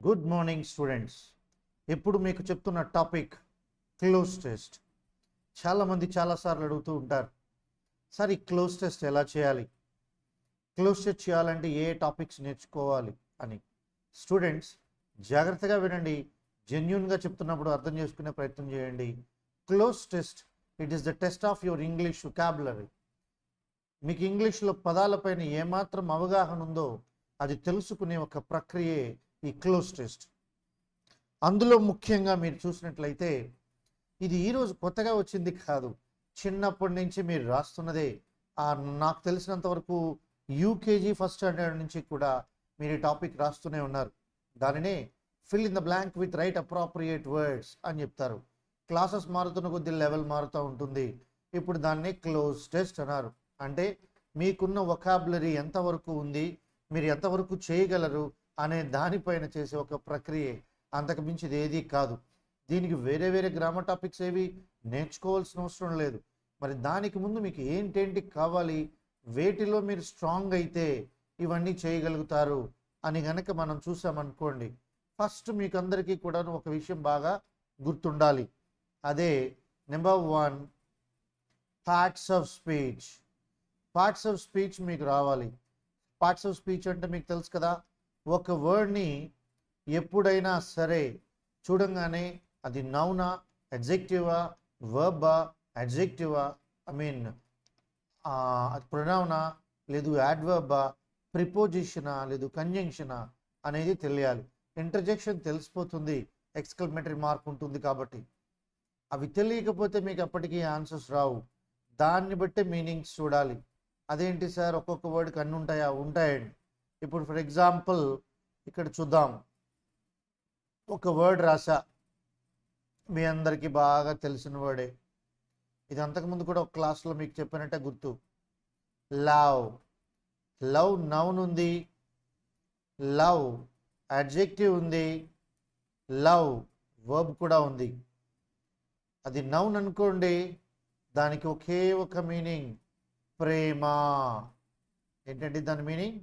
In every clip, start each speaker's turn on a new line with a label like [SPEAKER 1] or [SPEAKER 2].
[SPEAKER 1] Good morning students. ఇప్పుడు మీకు చెప్తున్న టాపిక్ క్లోజ్ టెస్ట్. చాలామంది చాలాసార్లు అడుగుతూ ఉంటారు, సార్ ఈ క్లోజ్ టెస్ట్ ఎలా చేయాలి, క్లోజ్ టెస్ట్ చేయాలంటే ఏ టాపిక్స్ నేర్చుకోవాలి అని. స్టూడెంట్స్ జాగ్రత్తగా వినండి, జెన్యూన్గా చెప్తున్నప్పుడు అర్థం చేసుకునే ప్రయత్నం చేయండి. Cloze test, it is the test of your English vocabulary. మీకు ఇంగ్లీష్లో పదాలపైన ఏమాత్రం అవగాహన ఉందో అది తెలుసుకునే ఒక ప్రక్రియే ఈ క్లోజ్ టెస్ట్. అందులో ముఖ్యంగా మీరు చూసినట్లయితే ఇది ఈరోజు కొత్తగా వచ్చింది కాదు, చిన్నప్పటి నుంచి మీరు రాస్తున్నదే. నాకు తెలిసినంత వరకు యూకేజీ ఫస్ట్ స్టాండర్డ్ నుంచి కూడా మీరు ఈ టాపిక్ రాస్తూనే ఉన్నారు. దానినే fill in the blank with right appropriate words అని చెప్తారు. క్లాసెస్ మారుతున్న కొద్ది లెవెల్ మారుతూ ఉంటుంది. ఇప్పుడు దాన్ని క్లోజ్ టెస్ట్ అన్నారు. అంటే మీకున్న వొకాబులరీ ఎంతవరకు ఉంది, మీరు ఎంతవరకు చేయగలరు అనే దానిపైన చేసే ఒక ప్రక్రియ, అంతకు మించి ఇది ఏదీ కాదు. దీనికి వేరే వేరే గ్రామర్ టాపిక్స్ ఏవి నేర్చుకోవాల్సిన అవసరం లేదు. మరి దానికి ముందు మీకు ఏంటేంటి కావాలి, వేటిలో మీరు స్ట్రాంగ్ అయితే ఇవన్నీ చేయగలుగుతారు అని గనక మనం చూసామనుకోండి, ఫస్ట్ మీకు అందరికీ కూడా ఒక విషయం బాగా గుర్తుండాలి. అదే number 1, parts of speech. Parts of speech మీకు రావాలి. పార్ట్స్ ఆఫ్ స్పీచ్ అంటే మీకు తెలుసు కదా, ఒక వర్డ్ని ఎప్పుడైనా సరే చూడంగానే అది నౌనా, అడ్జెక్టివా, వర్బా, అడ్జెక్టివా, అది ప్రొనౌనా, లేదు యాడ్వర్బా, ప్రిపోజిషనా, లేదు కంజంక్షనా అనేది తెలియాలి. ఇంటర్జెక్షన్ తెలిసిపోతుంది, ఎక్స్క్లమేటరీ మార్క్ ఉంటుంది కాబట్టి. అవి తెలియకపోతే మీకు అప్పటికీ ఆన్సర్స్ రావు. దాన్ని బట్టి మీనింగ్స్ చూడాలి. అదేంటి సార్ ఒక్కొక్క వర్డ్కి అన్ని ఉంటాయా? ఉంటాయండి. ఇప్పుడు ఫర్ ఎగ్జాంపుల్ ఇక్కడ చూద్దాం. ఒక వర్డ్ రాసా, మీ అందరికీ బాగా తెలిసిన వర్డే. ఇది అంతకుముందు కూడా ఒక క్లాస్లో మీకు చెప్పినట్టే గుర్తు. లవ్. లవ్ నౌన్ ఉంది, లవ్ అడ్జెక్టివ్ ఉంది, లవ్ వర్బ్ కూడా ఉంది. అది నౌన్ అనుకోండి, దానికి ఒకే ఒక మీనింగ్, ప్రేమ. ఏంటంటే దాని మీనింగ్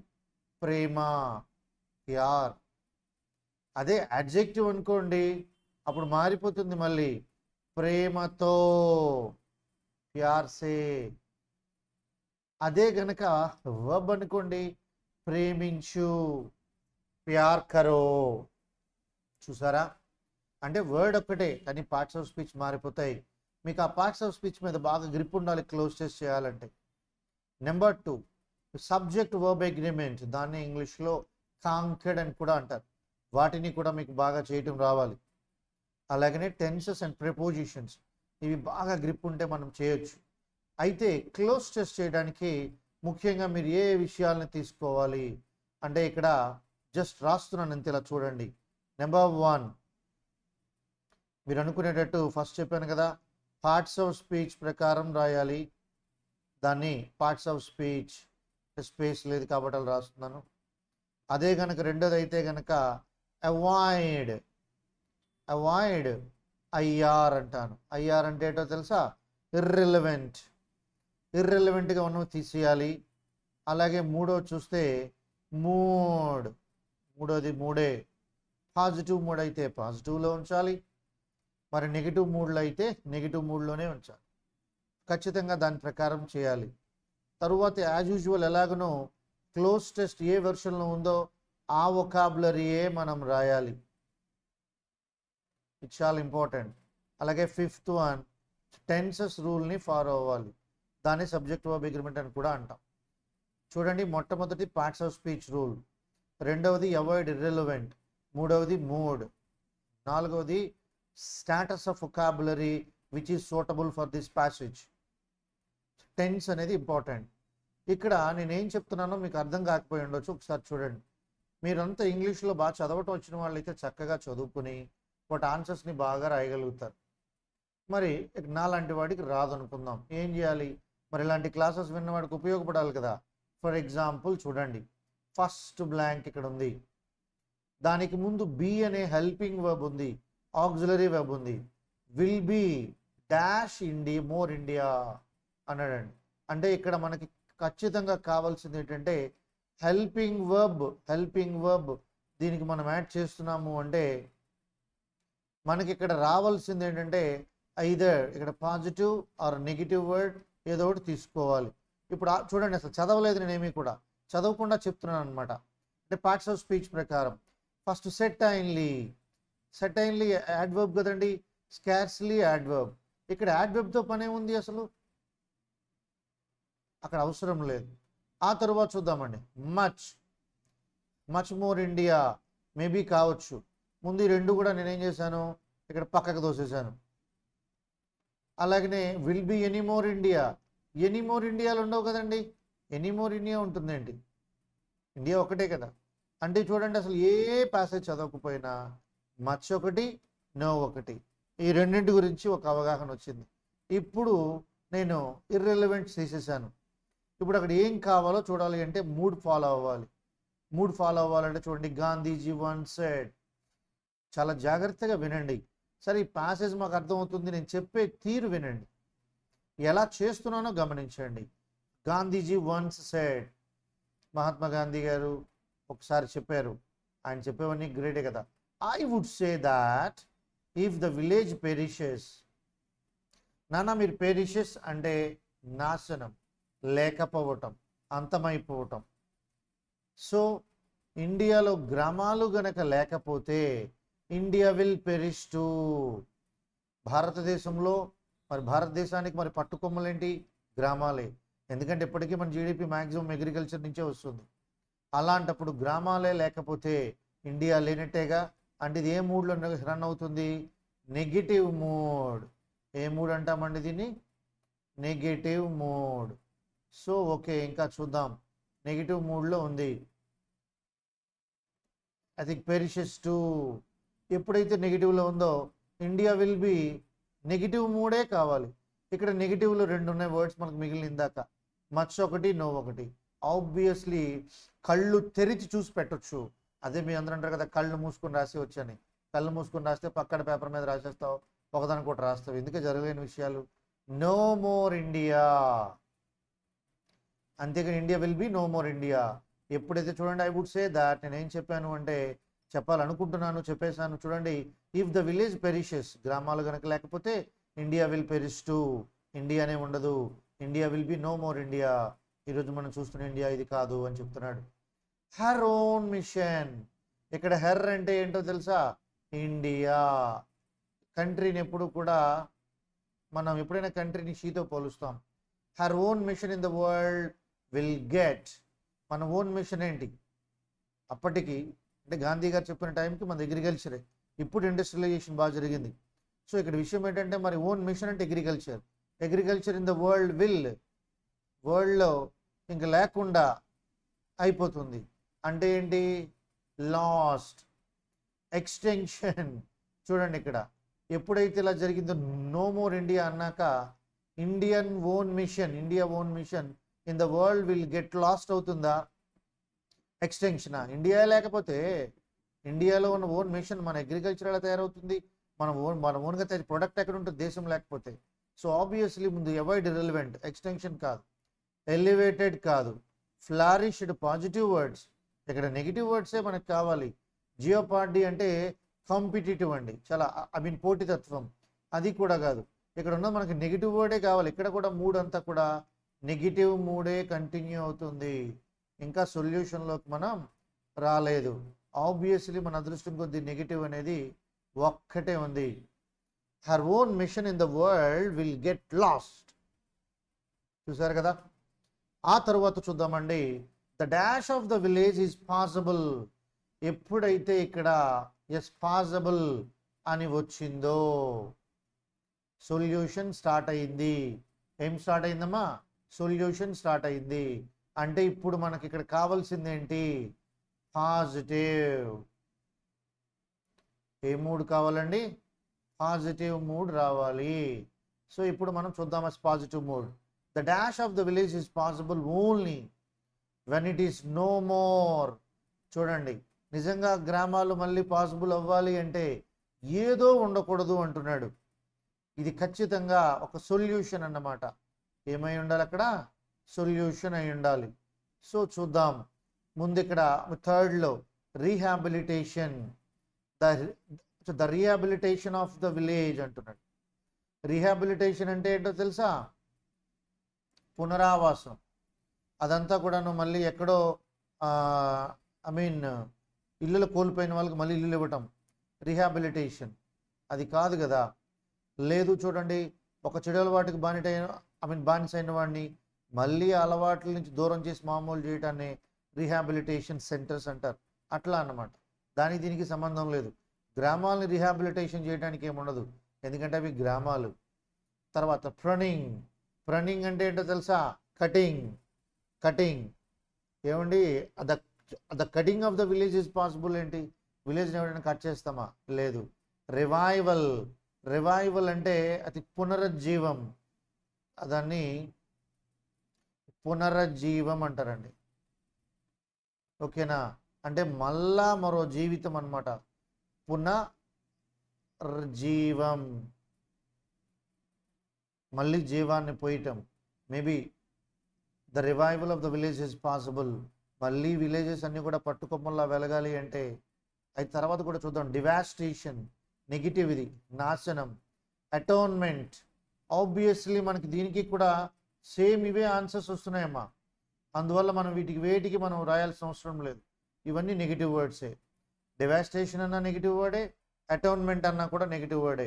[SPEAKER 1] ప్రేమ, ప్యార్. అదే అడ్జెక్టివ్ అనుకోండి, అప్పుడు మారిపోతుంది మళ్ళీ, ప్రేమతో, ప్యార్ సే. అదే గనక వర్బ్ అనుకోండి, ప్రేమించు, ప్యార్ కరో. చూసారా? అంటే వర్డ్ ఒక్కటే కానీ పార్ట్స్ ఆఫ్ స్పీచ్ మారిపోతాయి. మీకు ఆ పార్ట్స్ ఆఫ్ స్పీచ్ మీద బాగా గ్రిప్ ఉండాలి క్లోజ్ టెస్ట్ చేయాలంటే. Number 2, subject verb agreement. దాన్ని ఇంగ్లీష్లో కాంకెడ్ అని కూడా అంటారు. వాటిని కూడా మీకు బాగా చేయటం రావాలి. అలాగనే టెన్సెస్ అండ్ ప్రిపోజిషన్స్, ఇవి బాగా గ్రిప్ ఉంటే మనం చేయొచ్చు. అయితే క్లోజ్ టెస్ట్ చేయడానికి ముఖ్యంగా మీరు ఏ విషయాలను తీసుకోవాలి అంటే, ఇక్కడ జస్ట్ రాస్తున్నాను అంతే, ఇలా చూడండి. నెంబర్ 1, మీరు అనుకునేటట్టు ఫస్ట్ చెప్పాను కదా, పార్ట్స్ ఆఫ్ స్పీచ్ ప్రకారం రాయాలి. దాన్ని పార్ట్స్ ఆఫ్ స్పీచ్, స్పేస్ లేదు కాబట్టి అలా రాస్తున్నాను. అదే కనుక రెండోది అయితే కనుక అవాయిడ్. అవాయిడ్ ఐఆర్ అంటాను. ఐఆర్ అంటే ఏంటో తెలుసా? ఇర్రిలవెంట్. ఇర్రిలవెంట్గా ఉన్నవి తీసేయాలి. అలాగే మూడోది చూస్తే మూడ్. మూడోది మూడే. పాజిటివ్ మూడ్ అయితే పాజిటివ్లో ఉంచాలి, మరి నెగిటివ్ మూడ్లో అయితే నెగిటివ్ మూడ్లోనే ఉంచాలి. ఖచ్చితంగా దాని ప్రకారం చేయాలి. తరువాత యాజ్ యూజువల్ ఎలాగనో క్లోజ్ టెస్ట్ ఏ వెర్షన్లో ఉందో ఆ వొకాబులరీయే మనం రాయాలి. ఇట్స్ చాలా ఇంపార్టెంట్. అలాగే 5th 1, టెన్సెస్ రూల్ని ఫాలో అవ్వాలి. దాన్ని సబ్జెక్ట్ వర్బ్ అగ్రిమెంట్ అని కూడా అంటాం. చూడండి, మొట్టమొదటి పార్ట్స్ ఆఫ్ స్పీచ్ రూల్, రెండవది అవాయిడ్ ఇర్రెలవెంట్, మూడవది మూడ్, నాలుగవది status of vocabulary which is suitable for this passage. Tense అనేది ఇంపార్టెంట్. ఇక్కడ నేనేం చెప్తున్నానో మీకు అర్థం కాకపోయి ఉండొచ్చు, ఒకసారి చూడండి. మీరంతా ఇంగ్లీష్లో బాగా చదవటం వచ్చిన వాళ్ళైతే చక్కగా చదువుకుని వాటి ఆన్సర్స్ని బాగా రాయగలుగుతారు. మరి నాలాంటి వాడికి రాదనుకుందాం, ఏం చేయాలి? మరి ఇలాంటి క్లాసెస్ విన్నవాడికి ఉపయోగపడాలి కదా. ఫర్ ఎగ్జాంపుల్ చూడండి, ఫస్ట్ బ్లాంక్ ఇక్కడ ఉంది, దానికి ముందు బి అనే హెల్పింగ్ వర్బ్ ఉంది, ఆక్సిలరీ వర్బ్ ఉంది. Will be dash India more India అన్నాడండి. అంటే ఇక్కడ మనకి ఖచ్చితంగా కావాల్సింది ఏంటంటే హెల్పింగ్ వర్బ్. హెల్పింగ్ వర్బ్ దీనికి మనం యాడ్ చేస్తున్నాము అంటే మనకి ఇక్కడ రావాల్సింది ఏంటంటే ఐదర్ ఇక్కడ పాజిటివ్ ఆర్ నెగిటివ్ వర్డ్ ఏదో ఒకటి తీసుకోవాలి. ఇప్పుడు చూడండి, అసలు చదవలేదు నేనేమి కూడా, చదవకుండా చెప్తున్నాను అనమాట. అంటే పార్ట్స్ ఆఫ్ స్పీచ్ ప్రకారం ఫస్ట్ సెర్టైన్లీ యాడ్వర్బ్ కదండి, స్కార్స్లీ యాడ్వర్బ్. ఇక్కడ యాడ్వర్బ్తో పనే ఉంది అసలు, అక్కడ అవసరం లేదు. ఆ తర్వాత చూద్దామండి, మచ్ మోర్ ఇండియా మేబీ కావచ్చు. ముందు ఈ రెండు కూడా నేనేం చేశాను, ఇక్కడ పక్కకు దోసేసాను. అలాగనే విల్ బి ఎనీ మోర్ ఇండియాలు ఉండవు కదండి, ఎనీ మోర్ ఇండియా ఉంటుందేంటి, ఇండియా ఒకటే కదా. అంటే చూడండి, అసలు ఏ ప్యాసేజ్ చదవకపోయినా మచ్ ఒకటి, నో ఒకటి, ఈ రెండింటి గురించి ఒక అవగాహన వచ్చింది. ఇప్పుడు నేను ఇర్రెలవెంట్స్ తీసేసాను. ఇప్పుడు అక్కడ ఏం కావాలో చూడాలి అంటే మూడ్ ఫాలో అవ్వాలంటే చూడండి, గాంధీజీ వన్స్ సెడ్. చాలా జాగ్రత్తగా వినండి. సరే, ఈ ప్యాసేజ్ మాకు అర్థమవుతుంది, నేను చెప్పే తీరు వినండి, ఎలా చేస్తున్నానో గమనించండి. గాంధీజీ వన్స్ సెడ్, మహాత్మా గాంధీ గారు ఒకసారి చెప్పారు. ఆయన చెప్పేవన్నీ గ్రేటే కదా. I would say that if the village perishes, మీరు పెరిషెస్ అంటే నాశనం, లేకపోవటం, అంతమైపోవటం. సో ఇండియాలో గ్రామాలు గనక లేకపోతే ఇండియా విల్ పెరిష్ టు. భారతదేశానికి మరి పట్టుకొమ్మలేంటి, గ్రామాలే. ఎందుకంటే ఇప్పటికీ మన జీడిపి మ్యాక్సిమం అగ్రికల్చర్ నుంచే వస్తుంది. అలాంటప్పుడు గ్రామాలే లేకపోతే ఇండియా లేనట్టేగా. అంటే ఇది ఏ మూడ్లో రన్ అవుతుంది, నెగిటివ్ మూడ్. ఏ మూడ్ అంటామండి దీన్ని, నెగిటివ్ మూడ్. సో ఓకే, ఇంకా చూద్దాం, నెగిటివ్ మూడ్లో ఉంది. I think perishes too. ఎప్పుడైతే నెగిటివ్లో ఉందో ఇండియా విల్ బి, నెగిటివ్ మూడే కావాలి. ఇక్కడ నెగిటివ్లో రెండు ఉన్నాయి వర్డ్స్ మనకు మిగిలిన ఇందాక, మచ్ ఒకటి, నో ఒకటి. ఆబ్వియస్లీ కళ్ళు తెరిచి చూసి పెట్టొచ్చు. అదే మీ అందరూ అంటారు కదా, కళ్ళు మూసుకొని రాసి వచ్చని. కళ్ళు మూసుకొని రాస్తే పక్కన పేపర్ మీద రాసేస్తావు, ఒకదానికి ఒకటి రాస్తావు. ఎందుకే జరగలేని విషయాలు. నో మోర్ ఇండియా, అంతేగాని India will be no more India. ఎప్పుడైతే చూడండి, ఐ వుడ్ సే దాట్, నేనేం చెప్పాను అంటే చెప్పాలనుకుంటున్నాను, చెప్పేశాను. చూడండి, ఇఫ్ ద విలేజ్ పెరిషెస్, గ్రామాలు కనుక లేకపోతే ఇండియా విల్ పెరిష్ టు, ఇండియానే ఉండదు, India will be no more India. ఈరోజు మనం చూస్తున్న ఇండియా ఇది కాదు అని చెప్తున్నాడు. Her own mission. ఇక్కడ హెర్ అంటే ఏంటో తెలుసా, ఇండియా. కంట్రీని ఎప్పుడు కూడా మనం ఎప్పుడైనా కంట్రీని షీతో పోలుస్తాం. Her own mission in the world will get. మన ఓన్ మిషన్ ఏంటి, అప్పటికి అంటే గాంధీ గారు చెప్పిన టైంకి మన అగ్రికల్చరే. ఇప్పుడు ఇండస్ట్రియలైజేషన్ బాగా జరిగింది. సో ఇక్కడ విషయం ఏంటంటే మరి ఓన్ మిషన్ అంటే అగ్రికల్చర్ ఇన్ ద వరల్డ్లో ఇంకా లేకుండా అయిపోతుంది. అంటే ఏంటి, లాస్ట్, ఎక్స్టెన్షన్. చూడండి ఇక్కడ ఎప్పుడైతే ఇలా జరిగిందో, నో మోర్ ఇండియా అన్నాక India own mission in the world will get lost అవుతుందా, ఎక్స్టెన్షనా? ఇండియా లేకపోతే ఇండియాలో ఉన్న ఓన్ మిషన్ మన అగ్రికల్చర్ ఎలా తయారవుతుంది, మన ఓన్గా తయారు ప్రొడక్ట్ ఎక్కడ ఉంటుంది దేశం లేకపోతే. సో ఆబ్వియస్లీ ముందు అవాయిడ్ ఇర్రెలవెంట్, ఎక్స్టెన్షన్ కాదు, ఎలివేటెడ్ కాదు, ఫ్లారిష్డ్, పాజిటివ్ వర్డ్స్. ఇక్కడ నెగిటివ్ వర్డ్సే మనకు కావాలి. జియోపార్డీ అంటే కాంపిటేటివ్ అండి, చాలా పోటీతత్వం, అది కూడా కాదు. ఇక్కడ ఉన్న మనకి నెగిటివ్ వర్డే కావాలి. ఇక్కడ కూడా మూడ్ అంతా కూడా నెగిటివ్ మూడే కంటిన్యూ అవుతుంది. ఇంకా సొల్యూషన్లోకి మనం రాలేదు. ఆబ్వియస్లీ మన అదృష్టం కొద్దీ నెగిటివ్ అనేది ఒక్కటే ఉంది. Her own mission in the world will get lost. చూసారు కదా. ఆ తర్వాత చూద్దామండి, the dash of the village is possible. ఎప్పుడైతే ఇక్కడ ఎస్ పాసిబుల్ అని వచ్చిందో సొల్యూషన్ స్టార్ట్ అయింది. ఏం స్టార్ట్ అయిందమ్మా, సొల్యూషన్ స్టార్ట్ అయింది. అంటే ఇప్పుడు మనకి ఇక్కడ కావాల్సింది ఏంటి, పాజిటివ్. ఏ మూడ్ కావాలండి, పాజిటివ్ మూడ్ రావాలి. సో ఇప్పుడు మనం చూద్దాం positive mood. The dash of the village is possible only when it is no more. చూడండి, నిజంగా గ్రామాలు మళ్ళీ పాసిబుల్ అవ్వాలి అంటే ఏదో ఉండకూడదు అంటున్నాడు. ఇది ఖచ్చితంగా ఒక సొల్యూషన్ అన్నమాట. ఏమై ఉండాలి అక్కడ, సొల్యూషన్ అయి ఉండాలి. సో చూద్దాం. ముందు ఇక్కడ థర్డ్లో rehabilitation, the rehabilitation of the village అంటున్నాడు. రీహాబిలిటేషన్ అంటే ఏంటో తెలుసా? పునరావాసం. అదంతా కూడాను మళ్ళీ ఎక్కడో ఇల్లులు కోల్పోయిన వాళ్ళకి మళ్ళీ ఇల్లు ఇవ్వటం రీహాబిలిటేషన్. అది కాదు కదా. లేదు, చూడండి, ఒక చెడు అలవాటుకి బానిస అయిన వాడిని మళ్ళీ అలవాట్ల నుంచి దూరం చేసి మామూలు చేయటాన్ని రీహాబిలిటేషన్ సెంటర్స్ అంటారు. అట్లా అన్నమాట. దానికి దీనికి సంబంధం లేదు. గ్రామాలని రీహాబిలిటేషన్ చేయడానికి ఏముండదు, ఎందుకంటే అవి గ్రామాలు. తర్వాత ప్రనింగ్ అంటే ఏంటో తెలుసా? కటింగ్. ఏమండి, the cutting of the village is possible. ఏంటి, విలేజ్ని ఎవరైనా కట్ చేస్తామా? లేదు. రివైవల్ అంటే అది పునరుజ్జీవం. దాన్ని పునరుజ్జీవం అంటారండి. ఓకేనా? అంటే మళ్ళా మరో జీవితం అన్నమాట. పునర్జీవం, మళ్ళీ జీవాన్ని పోయటం. Maybe the revival of the village is possible. మళ్ళీ విలేజెస్ అన్నీ కూడా పట్టుకొమ్మల్లా వెలగాలి అంటే. అయితే తర్వాత కూడా చూద్దాం. డివాస్టేషన్, నెగిటివిటీ, నాశనం. అటోన్మెంట్, ఆబ్వియస్లీ మనకి దీనికి కూడా సేమ్ ఇవే ఆన్సర్స్ వస్తున్నాయమ్మా. అందువల్ల మనం వేటికి మనం రాయాల్సిన అవసరం లేదు. ఇవన్నీ నెగిటివ్ వర్డ్సే. డివాస్టేషన్ అన్నా నెగిటివ్ వర్డే, అటోన్మెంట్ అన్నా కూడా నెగిటివ్ వర్డే.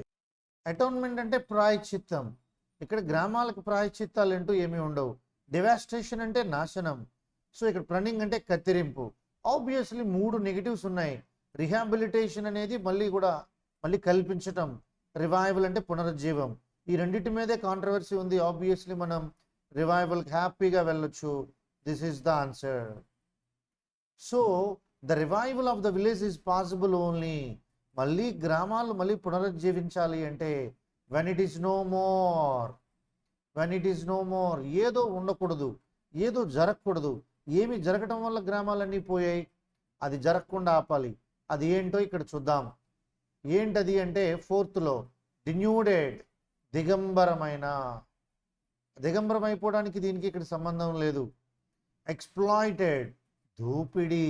[SPEAKER 1] అటోన్మెంట్ అంటే ప్రాయశ్చిత్తం. ఇక్కడ గ్రామాలకు ప్రాయశ్చిత్తాలు అంటూ ఏమీ ఉండవు. డివాస్టేషన్ అంటే నాశనం. సో ఇక్కడ ప్రనింగ్ అంటే కత్తిరింపు. ఆబ్వియస్లీ 3 నెగిటివ్స్ ఉన్నాయి. రిహాబిలిటేషన్ అనేది మళ్ళీ కల్పించటం. రివైవల్ అంటే పునరుజ్జీవం. ఈ రెండింటి మీదే కాంట్రవర్సీ ఉంది. ఆబ్వియస్లీ మనం రివైవల్కి హ్యాపీగా వెళ్ళొచ్చు. This is the answer. So the revival of the village is possible only. మళ్ళీ గ్రామాలు మళ్ళీ పునరుజ్జీవించాలి అంటే when it is no more. ఏదో ఉండకూడదు, ఏదో జరగకూడదు. ఏమి జరగటం వల్ల గ్రామాలన్నీ పోయాయి, అది జరగకుండా ఆపాలి. అది ఏంటో ఇక్కడ చూద్దాం. ఏంటది అంటే 4th లో డిన్యూడెడ్, దిగంబరమైపోవడానికి దీనికి ఇక్కడ సంబంధం లేదు. ఎక్స్ప్లాయిటెడ్, దోపిడీ.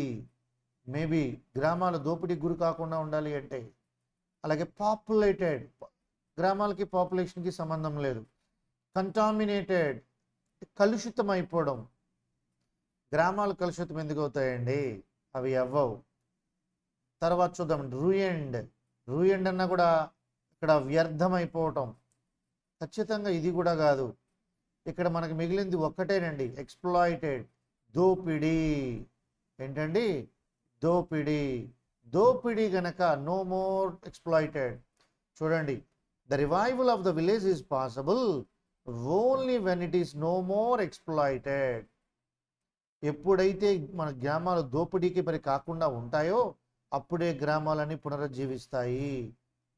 [SPEAKER 1] మేబీ గ్రామాలు దోపిడీకి గురి కాకుండా ఉండాలి అంటే. అలాగే పాపులేటెడ్, గ్రామాలకి పాపులేషన్కి సంబంధం లేదు. కంటామినేటెడ్, కలుషితం అయిపోవడం. గ్రామాలు కలుషితం ఎందుకు అవుతాయండి? అవి అవ్వవు. తర్వాత చూద్దాం. రూయండ్ అన్నా కూడా ఇక్కడ వ్యర్థమైపోవటం. ఖచ్చితంగా ఇది కూడా కాదు. ఇక్కడ మనకు మిగిలింది ఒక్కటేనండి, ఎక్స్ప్లాయిటెడ్, దోపిడీ. ఏంటండి? దోపిడీ గనక నో మోర్ ఎక్స్ప్లాయిటెడ్. చూడండి, the revival of the village is possible only when it is no more exploited. ఎప్పుడైతే మన గ్రామాలు దోపిడీకి మరి కాకుండా ఉంటాయో అప్పుడే గ్రామాలని పునరుజ్జీవిస్తాయి.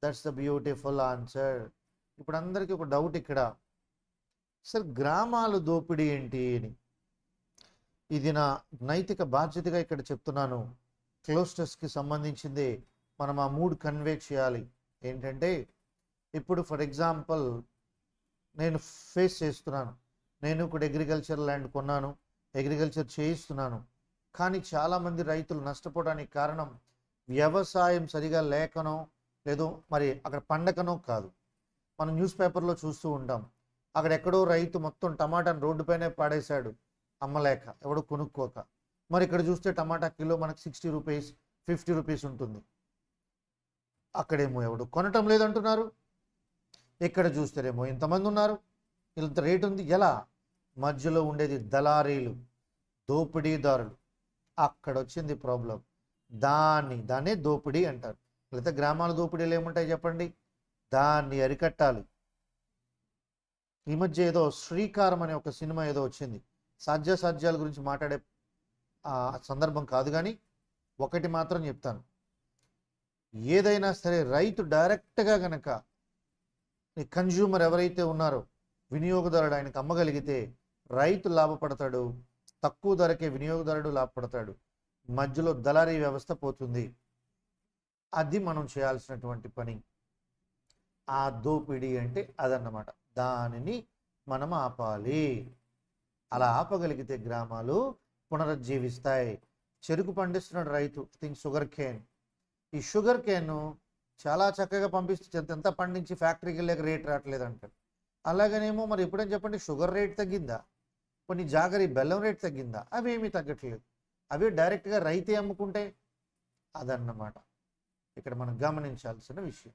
[SPEAKER 1] That's the beautiful answer. ఇప్పుడు అందరికీ ఒక డౌట్ ఇక్కడ, సార్ గ్రామాలు దోపిడీ ఏంటి అని. ఇది నా నైతిక బాధ్యతగా ఇక్కడ చెప్తున్నాను. క్లోస్టర్స్కి సంబంధించింది. మనం ఆ 3 కన్వే చేయాలి. ఏంటంటే, ఇప్పుడు ఫర్ ఎగ్జాంపుల్ నేను ఫేస్ చేస్తున్నాను. నేను ఇప్పుడు అగ్రికల్చర్ ల్యాండ్ కొన్నాను, అగ్రికల్చర్ చేయిస్తున్నాను. కానీ చాలామంది రైతులు నష్టపోవడానికి కారణం వ్యవసాయం సరిగా లేకనో లేదో మరి అక్కడ పండకనో కాదు. మనం న్యూస్ పేపర్లో చూస్తూ ఉంటాం. అక్కడెక్కడో రైతు మొత్తం టమాటాను రోడ్డుపైనే పాడేశాడు, అమ్మలేక, ఎవడో కొనుక్కోక. మరి ఇక్కడ చూస్తే టమాటా కిలో మనకు 60 రూపీస్ 50 రూపీస్ ఉంటుంది. అక్కడేమో ఎవడు కొనటం లేదంటున్నారు, ఇక్కడ చూస్తేనేమో ఇంతమంది ఉన్నారు, ఇంత రేటు ఉంది. ఎలా? మధ్యలో ఉండేది దళారీలు, దోపిడీదారులు. అక్కడ వచ్చింది ప్రాబ్లం. దాన్నే దోపిడీ అంటారు. లేకపోతే గ్రామాల దోపిడీలు ఏముంటాయి చెప్పండి? దాన్ని అరికట్టాలి. ఈ మధ్య ఏదో శ్రీకారం అనే ఒక సినిమా ఏదో వచ్చింది. సాధ్యాల గురించి మాట్లాడే సందర్భం కాదు, కానీ ఒకటి మాత్రం చెప్తాను. ఏదైనా సరే రైతు డైరెక్ట్గా గనక కన్జ్యూమర్ ఎవరైతే ఉన్నారో వినియోగదారుడు ఆయనకు అమ్మగలిగితే రైతు లాభపడతాడు, తక్కువ ధరకే వినియోగదారుడు లాభపడతాడు, మధ్యలో దళారీ వ్యవస్థ పోతుంది. అది మనం చేయాల్సినటువంటి పని. ఆ దోపిడీ అంటే అదన్నమాట. దానిని మనం ఆపాలి. అలా ఆపగలిగితే గ్రామాలు పునరుజ్జీవిస్తాయి. చెరుకు పండిస్తున్నాడు రైతు, థింక్ షుగర్ కేన్. ఈ షుగర్ కేన్ చాలా చక్కగా పంపిస్తే ఎంత పండించి ఫ్యాక్టరీకి వెళ్ళాక రేట్ రావట్లేదు అంటాడు. అలాగనేమో మరి ఎప్పుడని చెప్పండి, షుగర్ రేట్ తగ్గిందా, కొన్ని జాగరి బెల్లం రేట్ తగ్గిందా? అవేమీ తగ్గట్లేదు. అవి డైరెక్ట్గా రైతే అమ్ముకుంటే అదన్నమాట ఇక్కడ మనం గమనించాల్సిన విషయం.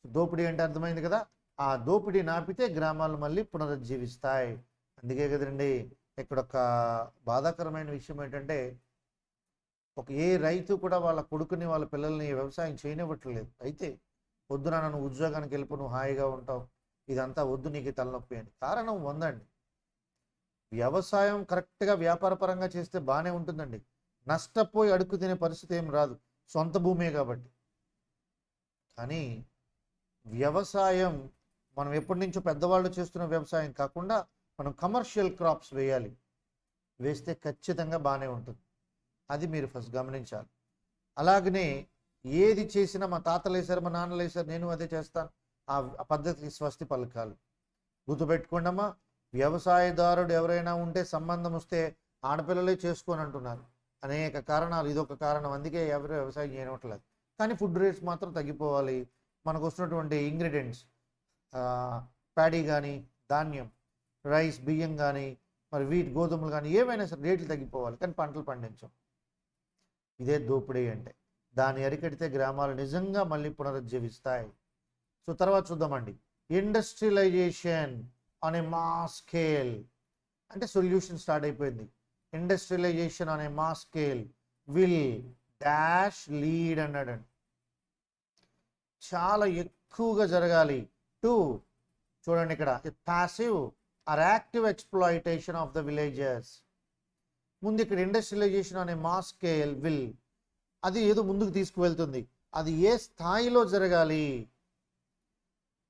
[SPEAKER 1] దోపిడీ అంటే అర్థమైంది కదా. ఆ దోపిడీ నాపితే గ్రామాలు మళ్ళీ పునరుజ్జీవిస్తాయి. అందుకే కదండి ఇక్కడ ఒక బాధాకరమైన విషయం ఏంటంటే, ఏ రైతు కూడా వాళ్ళ కొడుకుని వాళ్ళ పిల్లల్ని వ్యవసాయం చేయనివ్వట్లేదు. అయితే వద్దు నాన్న, నువ్వు ఉద్యోగానికి వెళ్ళిపో, నువ్వు హాయిగా ఉంటావు, ఇదంతా వద్దు, నీకు తలనొప్పి అని. కారణం ఉందండి. వ్యవసాయం కరెక్ట్గా వ్యాపారపరంగా చేస్తే బాగానే ఉంటుందండి, నష్టపోయి అడుక్కు తినే పరిస్థితి ఏం రాదు, సొంత భూమే కాబట్టి. కానీ వ్యవసాయం మనం ఎప్పటి నుంచో పెద్దవాళ్ళు చేస్తున్న వ్యవసాయం కాకుండా మనం కమర్షియల్ క్రాప్స్ వేయాలి. వేస్తే ఖచ్చితంగా బాగానే ఉంటుంది. అది మీరు ఫస్ట్ గమనించాలి. అలాగనే ఏది చేసినా మా తాతలు వేశారు, మా నాన్నలు వేశారు, నేను అదే చేస్తాను, ఆ పద్ధతికి స్వస్తి పలకాలి. గుర్తుపెట్టుకోండమ్మా, వ్యవసాయదారుడు ఎవరైనా ఉంటే సంబంధం వస్తే ఆడపిల్లలే చేసుకొని అంటున్నారు. అనేక కారణాలు, ఇదొక కారణం. అందుకే ఎవరు వ్యవసాయం చేయనట్లేదు. కానీ ఫుడ్ రేట్స్ మాత్రం తగ్గిపోవాలి. మనకు వస్తున్నటువంటి ఇంగ్రీడియంట్స్, ప్యాడీ కానీ, ధాన్యం, రైస్, బియ్యం కానీ, మరి వీట్, గోధుమలు కానీ, ఏమైనా సరే రేట్లు తగ్గిపోవాలి. కానీ పంటలు పండించం. ఇదే దోపిడీ అంటే. దాన్ని అరికడితే గ్రామాలు నిజంగా మళ్ళీ పునరుజ్జీవిస్తాయి. సో తర్వాత చూద్దామండి, industrialisation on a mass scale. అంటే సొల్యూషన్ స్టార్ట్ అయిపోయింది. Industrialisation on a mass scale will dash lead అన్నాడండి. చాలా ఎక్కువగా జరగాలి. టు చూడండి ఇక్కడ, passive or active exploitation of the villages. ముందు ఇక్కడ ఇండస్ట్రియలైజేషన్ అనే మాస్ స్కేల్ విల్, అది ఏదో ముందుకు తీసుకువెళ్తుంది. అది ఏ స్థాయిలో జరగాలి?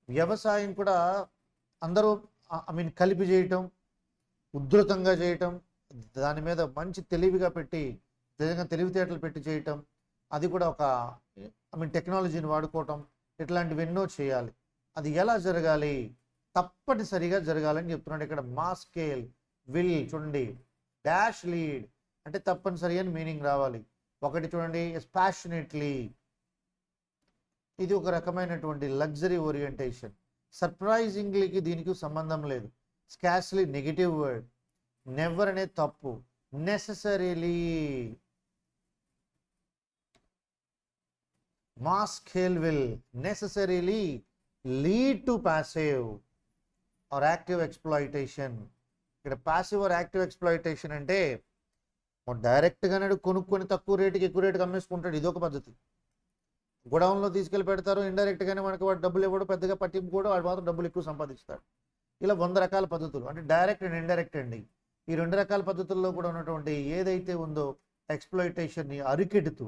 [SPEAKER 1] వ్యవసాయం కూడా అందరూ కలిపి చేయటం, ఉధృతంగా చేయటం, దాని మీద మంచి తెలివిగా పెట్టి, నిజంగా తెలివితేటలు పెట్టి చేయటం, అది కూడా ఒక టెక్నాలజీని వాడుకోవటం, ఇట్లాంటివి ఎన్నో చేయాలి. అది ఎలా జరగాలి? తప్పనిసరిగా జరగాలని చెప్తున్నాడు ఇక్కడ. మాస్ స్కేల్ విల్, చూడండి, డాష్ లీడ్ అంటే తప్పనిసరి అని మీనింగ్ రావాలి. ఒకటి చూడండి, ప్యాషనేట్లీ, ఇది ఒక రకమైనటువంటి లగ్జరీ ఓరియంటేషన్. సర్ప్రైజింగ్లీకి దీనికి సంబంధం లేదు. Scarcely negative word. నెవర్ అనేది తప్పు. Necessarily, mass scale will necessarily lead to passive or active exploitation. ఇక్కడ ప్యాసివ్ ఆర్ యాక్టివ్ ఎక్స్ప్లాయిటేషన్ అంటే డైరెక్ట్గానే కొనుక్కొని తక్కువ రేటుకి ఎక్కువ రేటుకి అమ్మేసుకుంటాడు, ఇదొక పద్ధతి. గొడౌన్లో తీసుకెళ్ళి పెడతారు, ఇండైరెక్ట్గానే మనకి వాడు డబ్బులు ఇవ్వడు, పెద్దగా పట్టింపుకోడు, వాడు మాత్రం డబ్బులు ఎక్కువ సంపాదిస్తాడు. ఇలా 100 రకాల పద్ధతులు, అంటే డైరెక్ట్ అండ్ ఇండైరెక్ట్ అండి. ఈ 2 రకాల పద్ధతుల్లో కూడా ఉన్నటువంటి ఏదైతే ఉందో ఎక్స్ప్లాయిటేషన్ని అరికెడుతూ,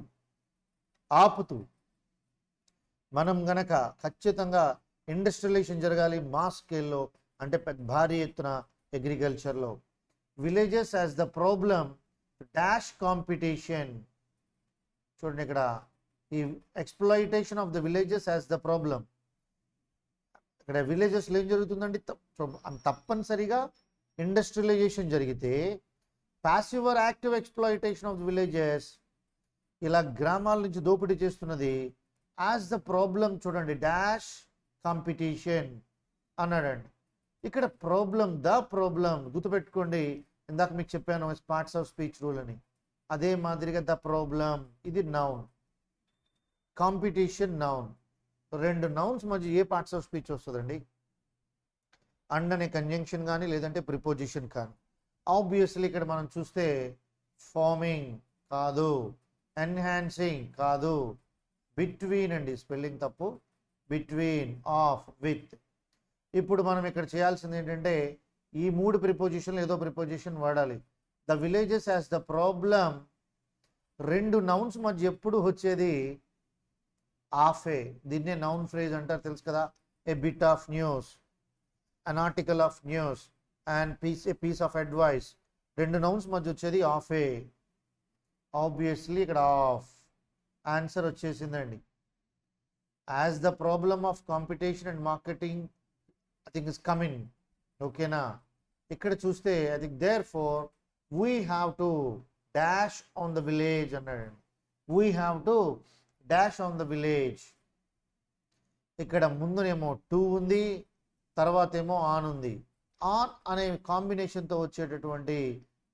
[SPEAKER 1] ఆపుతూ, మనం గనక ఖచ్చితంగా ఇండస్ట్రియలైజేషన్ జరగాలి మాస్ స్కేల్లో, అంటే భారీ ఎత్తున అగ్రికల్చర్లో. Villages as the problem dash competition. చూడండి ఇక్కడ, ఈ exploitation of the villages as the problem. ఇక్కడ విలేజెస్లో ఏం జరుగుతుందండి? తప్పనిసరిగా ఇండస్ట్రియలైజేషన్ జరిగితే passive or active exploitation of the villages, ఇలా గ్రామాల నుంచి దోపిడీ చేస్తున్నది యాజ్ ద ప్రాబ్లం. చూడండి, డాష్ కాంపిటీషన్ అన్నాడండి. ఇక్కడ ప్రాబ్లం, ద ప్రాబ్లం గుర్తుపెట్టుకోండి. ఇందాక మీకు చెప్పాను పార్ట్స్ ఆఫ్ స్పీచ్ రూల్ అని. అదే మాదిరిగా ద ప్రాబ్లం, ఇది నౌన్, కాంపిటీషన్ నౌన్. 2 నౌన్స్ మధ్య ఏ పార్ట్స్ ఆఫ్ స్పీచ్ వస్తుందండి? అండ్ అనే కంజంక్షన్ కానీ, లేదంటే ప్రిపోజిషన్ కానీ. ఆబ్వియస్లీ ఇక్కడ మనం చూస్తే ఫార్మింగ్ కాదు, ఎన్హాన్సింగ్ కాదు, బిట్వీన్ అండి, స్పెల్లింగ్ తప్పు, బిట్వీన్, ఆఫ్, విత్. ఇప్పుడు మనం ఇక్కడ చేయాల్సింది ఏంటంటే ఈ 3 ప్రిపోజిషన్లు ఏదో ప్రిపోజిషన్ వాడాలి. The villages as the problem, 2 nouns మధ్య ఎప్పుడు వచ్చేది ఆఫే. దీన్నే నౌన్ ఫ్రేజ్ అంటారు, తెలుసు కదా. A bit of news, an article of news and a piece of advice. 2 nouns మధ్య వచ్చేది ఆఫే. ఆబ్వియస్లీ ఇక్కడ ఆఫ్ ఆన్సర్ వచ్చేసిందండి. As the problem of competition and marketing I think is coming. ఓకేనా? ఇక్కడ చూస్తే I think therefore we have to dash on the village అన్నాడండి. We have to dash on the village. ఇక్కడ ముందునేమో to ఉంది, తర్వాత ఏమో ఆన్ ఉంది. ఆన్ అనే కాంబినేషన్తో వచ్చేటటువంటి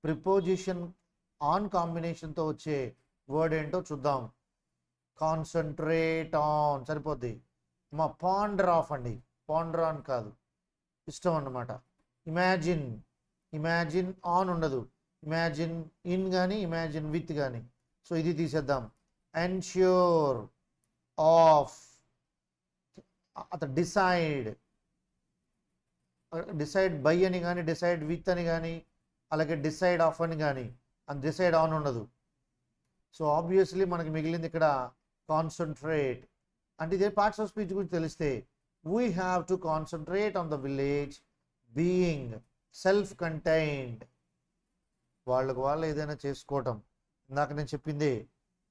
[SPEAKER 1] ప్రిపోజిషన్, ఆన్ కాంబినేషన్తో వచ్చే వర్డ్ ఏంటో చూద్దాం. కాన్సన్ట్రేట్ ఆన్ సరిపోద్ది. మా పాండర్ ఆఫ్ అండి, పాండర్ ఆన్ కాదు, ఇష్టం అన్నమాట. ఇమాజిన్, ఇమాజిన్ ఆన్ ఉండదు, ఇమాజిన్ ఇన్ కానీ ఇమాజిన్ విత్ కానీ. సో ఇది తీసేద్దాం. ఎన్ష్యూర్ ఆఫ్, అతను డిసైడ్, డిసైడ్ బై అని కానీ డిసైడ్ విత్ అని కానీ అలాగే డిసైడ్ ఆఫ్ అని కానీ, అండ్ డిసైడ్ ఆన్ ఉండదు. సో ఆబ్వియస్లీ మనకి మిగిలింది ఇక్కడ కాన్సన్ట్రేట్. అంటే ఇదే పార్ట్స్ ఆఫ్ స్పీచ్ గురించి తెలిస్తే we have to concentrate on the village being self contained. వాళ్ళకు వాళ్ళు ఏదైనా చేసుకోవటం. ఇందాక నేను చెప్పింది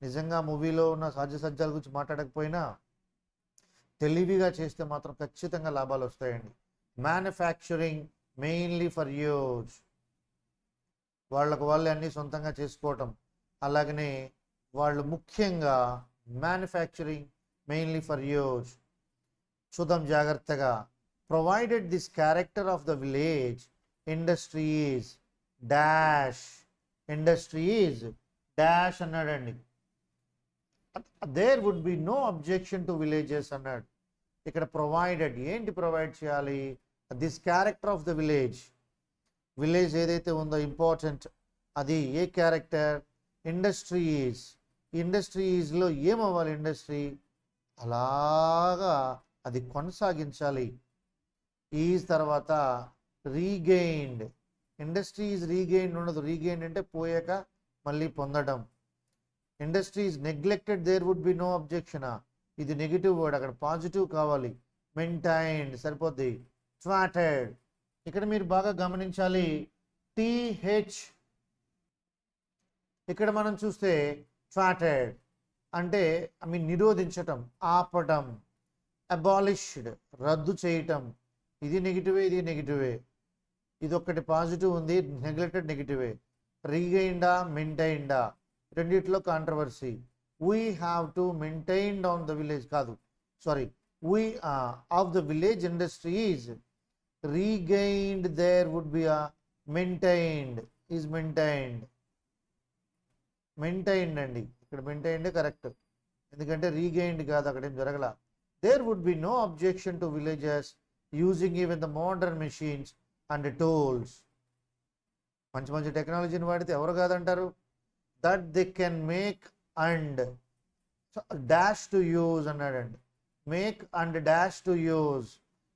[SPEAKER 1] నిజంగా మూవీలో ఉన్న సాధ్యసజ్జాల గురించి మాట్లాడకపోయినా తెలివిగా చేస్తే మాత్రం ఖచ్చితంగా లాభాలు వస్తాయండి. మ్యానుఫ్యాక్చరింగ్ మెయిన్లీ ఫర్ యూజ్, వాళ్ళకు వాళ్ళే అన్నీ సొంతంగా చేసుకోవటం. అలాగనే వాళ్ళు ముఖ్యంగా మ్యానుఫ్యాక్చరింగ్ మెయిన్లీ ఫర్ యూజ్. చూద్దాం జాగ్రత్తగా. Provided this character of the village industry is dash, industry is dash అన్నాడండి. There would be no objection to villages అన్నాడు. ఇక్కడ ప్రొవైడెడ్ ఏంటి ప్రొవైడ్ చేయాలి? This character of the village, village ఏదైతే ఉందో important, అది ఏ క్యారెక్టర్? ఇండస్ట్రీస్. ఇండస్ట్రీస్లో ఏమవ్వాలి? ఇండస్ట్రీ అలాగా అది కొనసాగించాలి. ఈజ్ తర్వాత రీగెయిన్డ్. ఇండస్ట్రీస్ రీగెయిన్డ్ ఉండదు, రీగెయిన్డ్ అంటే పోయాక మళ్ళీ పొందడం. Industries neglected, there would be no objection. ఇది నెగిటివ్ వర్డ్, అక్కడ పాజిటివ్ కావాలి. మెయింటైన్డ్ సరిపోద్ది. ట్వాటెడ్, ఇక్కడ మీరు బాగా గమనించాలి. టీహెచ్ ఇక్కడ మనం చూస్తే ట్వాటెడ్ అంటే నిరోధించటం, ఆపటం. అబాలిష్డ్ రద్దు చేయటం, ఇది నెగిటివే, ఇది నెగిటివే. ఇది ఒక్కటి పాజిటివ్ ఉంది, నెగ్లెక్టెడ్ నెగిటివే. రీగెయిన్డా మెయింటైన్డా రెండిట్లో controversy. We have to maintained on the village కాదు, sorry, we of the village industries regained, there would be a maintained, is maintained. Maintained అండి, ఇక్కడ మెయింటైన్డ్ కరెక్ట్, ఎందుకంటే రీగెయిన్డ్ కాదు, అక్కడ ఏం జరగల. There would be no objection to villages using even the modern machines and tools. మంచి మంచి టెక్నాలజీని వాడితే ఎవరు కాదంటారు? That they can make and dash to use అన్నాడండి. Make and dash to use.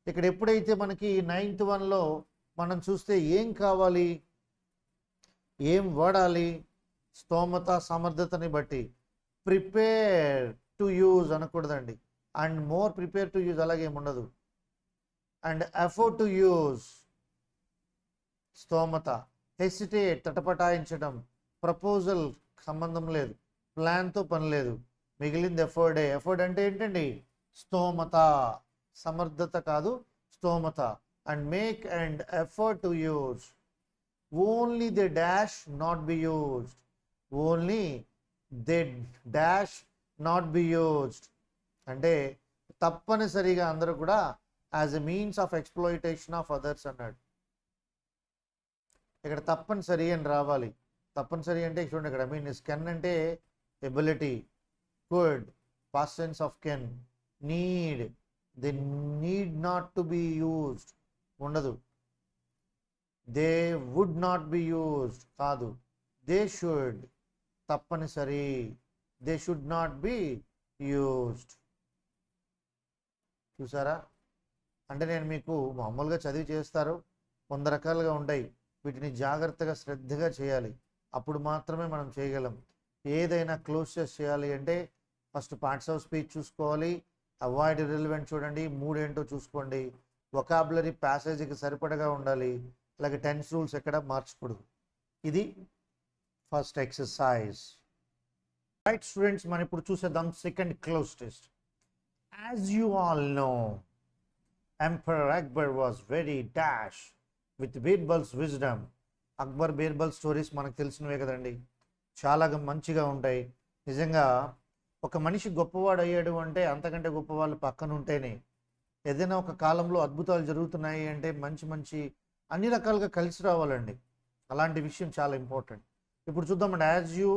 [SPEAKER 1] ఇక్కడ ఎప్పుడైతే మనకి 9th 1లో మనం చూస్తే ఏం కావాలి, ఏం వాడాలి? స్తోమత సమర్థతని బట్టి. ప్రిపేర్ టు యూజ్ అనకూడదండి, and more prepare to use అలాగేం ఉండదు. అండ్ ఎఫోర్డ్ టు యూజ్ స్తోమత. హెసిటేట్ తటపటాయించడం. ప్రపోజల్ సంబంధం లేదు, ప్లాన్తో పని లేదు, మిగిలింది ఎఫోర్డే. ఎఫోర్డ్ అంటే ఏంటండి? స్తోమత, సమర్థత కాదు స్తోమత. And make and effort to use. Only they dash not be used. Only they dash not be used అంటే తప్పనిసరిగా అందరూ కూడా as a means of exploitation of others అన్నాడు. ఇక్కడ తప్పనిసరి అని రావాలి. తప్పనిసరి అంటే చూడండి ఇక్కడ ఇస్ కెన్ అంటే ability. Could past tense of can. Need, they need not to be used ఉండదు. They would not be used కాదు. దే షుడ్ తప్పనిసరి. They should not be used. చూసారా? అంటే నేను మీకు మామూలుగా చదివి చేస్తారు, 100 రకాలుగా ఉంటాయి. వీటిని జాగ్రత్తగా శ్రద్ధగా చేయాలి, అప్పుడు మాత్రమే మనం చేయగలం. ఏదైనా క్లోజ్ చేయాలి అంటే ఫస్ట్ పార్ట్స్ ఆఫ్ స్పీచ్ చూసుకోవాలి. అవాయిడ్ ఇర్రెలవెంట్ చూడండి, 3 ఏంటో చూసుకోండి. వొకాబులరీ ప్యాసేజీకి సరిపడగా ఉండాలి. అలాగే టెన్స్ రూల్స్ ఎక్కడ మార్చకూడదు. ఇది ఫస్ట్ ఎక్సర్సైజ్. రైట్ స్టూడెంట్స్, మనం ఇప్పుడు చూసేద్దాం second cloze test. As you all know, emperor Akbar was very dash with Birbal's wisdom. Akbar Birbal stories మనకు తెలిసినవే కదండి, చాలా మంచిగా ఉంటాయి. నిజంగా ఒక మనిషి గొప్పవాడు అయ్యాడు అంటే అంతకంటే గొప్పవాళ్ళు పక్కన ఉంటేనే. ఏదైనా ఒక కాలంలో అద్భుతాలు జరుగుతున్నాయి అంటే మంచి మంచి అన్ని రకాలుగా కలిసి రావాలండి. అలాంటి విషయం చాలా ఇంపార్టెంట్. ఇప్పుడు చూద్దామండి. యాజ్ యూ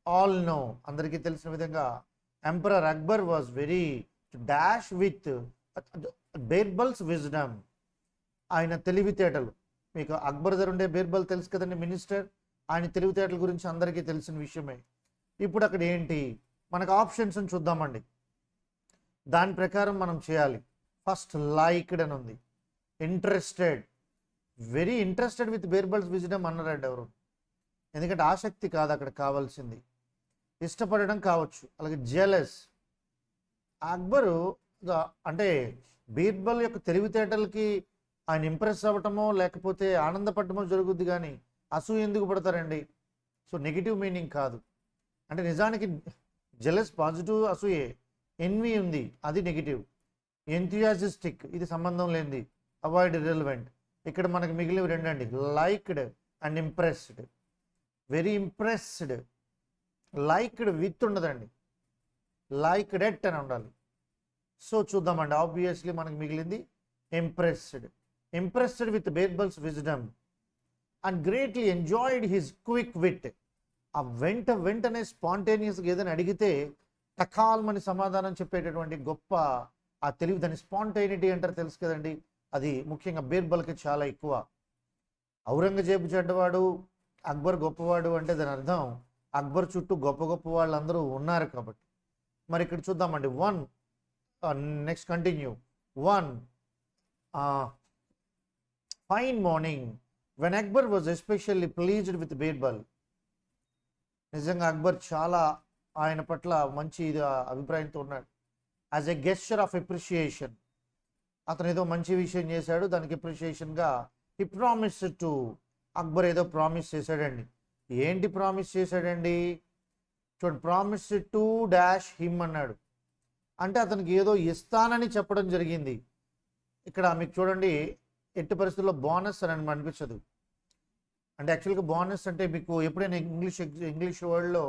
[SPEAKER 1] ఆల్ నో, అందరికీ తెలిసిన విధంగా emperor Akbar was very dash with Birbal's wisdom. ఆయన తెలివితేటలు, మీకు అక్బర్ దగ్గర ఉండే బీర్బల్ తెలుసు కదండి, మినిస్టర్. ఆయన తెలివితేటల గురించి అందరికీ తెలిసిన విషయమే. ఇప్పుడు అక్కడ ఏంటి, మనకు ఆప్షన్స్ చూద్దామండి. దాని ప్రకారం మనం చేయాలి. ఫస్ట్ లైక్డ్ అని ఉంది. Interested, very interested with Birbal's wisdom అన్నారండి ఎవరు. ఎందుకంటే ఆసక్తి కాదు అక్కడ కావాల్సింది, ఇష్టపడడం కావచ్చు. అలాగే జెలస్, అక్బరు అంటే బీర్బల్ యొక్క తెలివితేటలకి ఆయన ఇంప్రెస్ అవ్వటమో లేకపోతే ఆనందపడటమో జరుగుద్ది, కానీ అసూయ ఎందుకు పడతారండి? సో నెగిటివ్ మీనింగ్ కాదు. అంటే నిజానికి జెలస్ పాజిటివ్, అసూయే. ఎన్వి ఉంది, అది నెగిటివ్. ఎంథియాసిస్టిక్, ఇది సంబంధం లేనిది, అవాయిడ్ ఇర్రెలవెంట్. ఇక్కడ మనకు మిగిలినవి రెండండి, liked and impressed. Very impressed. Liked with ఉండదండి, లైక్డ్ ఎట్ అని ఉండాలి. సో చూద్దామండి. ఆబ్వియస్లీ మనకు మిగిలింది impressed. Impressed with Birbal's wisdom and greatly enjoyed his quick wit. ఆ వెంటనే స్పాంటేనియస్గా ఏదైనా అడిగితే టకాల్మని సమాధానం చెప్పేటటువంటి గొప్ప ఆ తెలివి, దాన్ని స్పాంటైనిటీ అంటారు, తెలుసు కదండి. అది ముఖ్యంగా బీర్బల్కి చాలా ఎక్కువ. ఔరంగజేబు చెడ్డవాడు, అక్బర్ గొప్పవాడు అంటే దాని అర్థం అక్బర్ చుట్టూ గొప్ప గొప్ప వాళ్ళందరూ ఉన్నారు కాబట్టి. మరి ఇక్కడ చూద్దామండి. Next continue. Fine morning when Akbar was especially pleased with Birbal. నిజంగా అక్బర్ చాలా ఆయన పట్ల మంచి అభిప్రాయంతో ఉన్నాడు. As a gesture of appreciation, అతను ఏదో మంచి విషయం చేశాడు, దానికి అప్రిషియేషన్గా హీ ప్రామిస్ టు, అక్బర్ ఏదో ప్రామిస్ చేశాడండి. ఏంటి ప్రామిస్ చేశాడండి? చూడండి, ప్రామిస్ టు డాష్ హిమ్ అన్నాడు. అంటే అతనికి ఏదో ఇస్తానని చెప్పడం జరిగింది. ఇక్కడ మీకు చూడండి, ఎట్టి పరిస్థితుల్లో బోనస్ అని అనిపించదు. అంటే యాక్చువల్గా బోనస్ అంటే మీకు ఎప్పుడైనా ఇంగ్లీష్ వర్డ్లో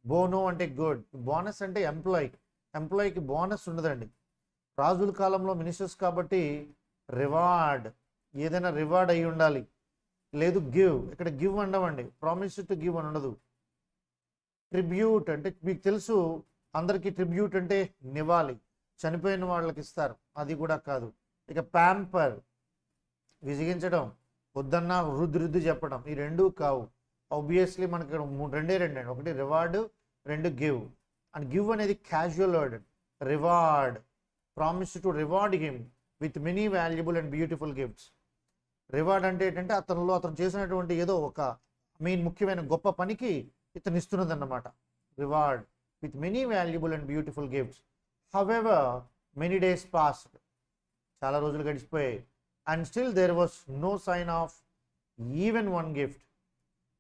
[SPEAKER 1] బోనో అంటే గుడ్, బోనస్ అంటే ఎంప్లాయీకి బోనస్ ఉండదండి. రాజుల కాలంలో మినిస్టర్స్ కాబట్టి రివార్డ్, ఏదైనా రివార్డ్ అయి ఉండాలి. లేదు గివ్, ఇక్కడ గివ్ ఉండవండి, ప్రామిస్ టు గివ్ అని ఉండదు. ట్రిబ్యూట్ అంటే మీకు తెలుసు, అందరికీ ట్రిబ్యూట్ అంటే నివాళి, చనిపోయిన వాళ్ళకి ఇస్తారు, అది కూడా కాదు. ఇక ప్యాంపర్, విసిగించడం, వద్దన్నా రుద్దు చెప్పడం, ఈ రెండూ కావు. ఆబ్వియస్లీ మనకి రెండే అండి, ఒకటి రివార్డు, రెండు గివ్. అండ్ గివ్ అనేది casual word. Reward, promise to reward him with many valuable and beautiful gifts. Reward అంటే ఏంటంటే అతను చేసినటువంటి ఏదో ఒక ముఖ్యమైన గొప్ప పనికి ఇతను ఇస్తున్నది అన్నమాట. Reward with many valuable and beautiful gifts. However many days passed, చాలా రోజులు గడిచిపోయాయి. And still there was no sign of even one gift.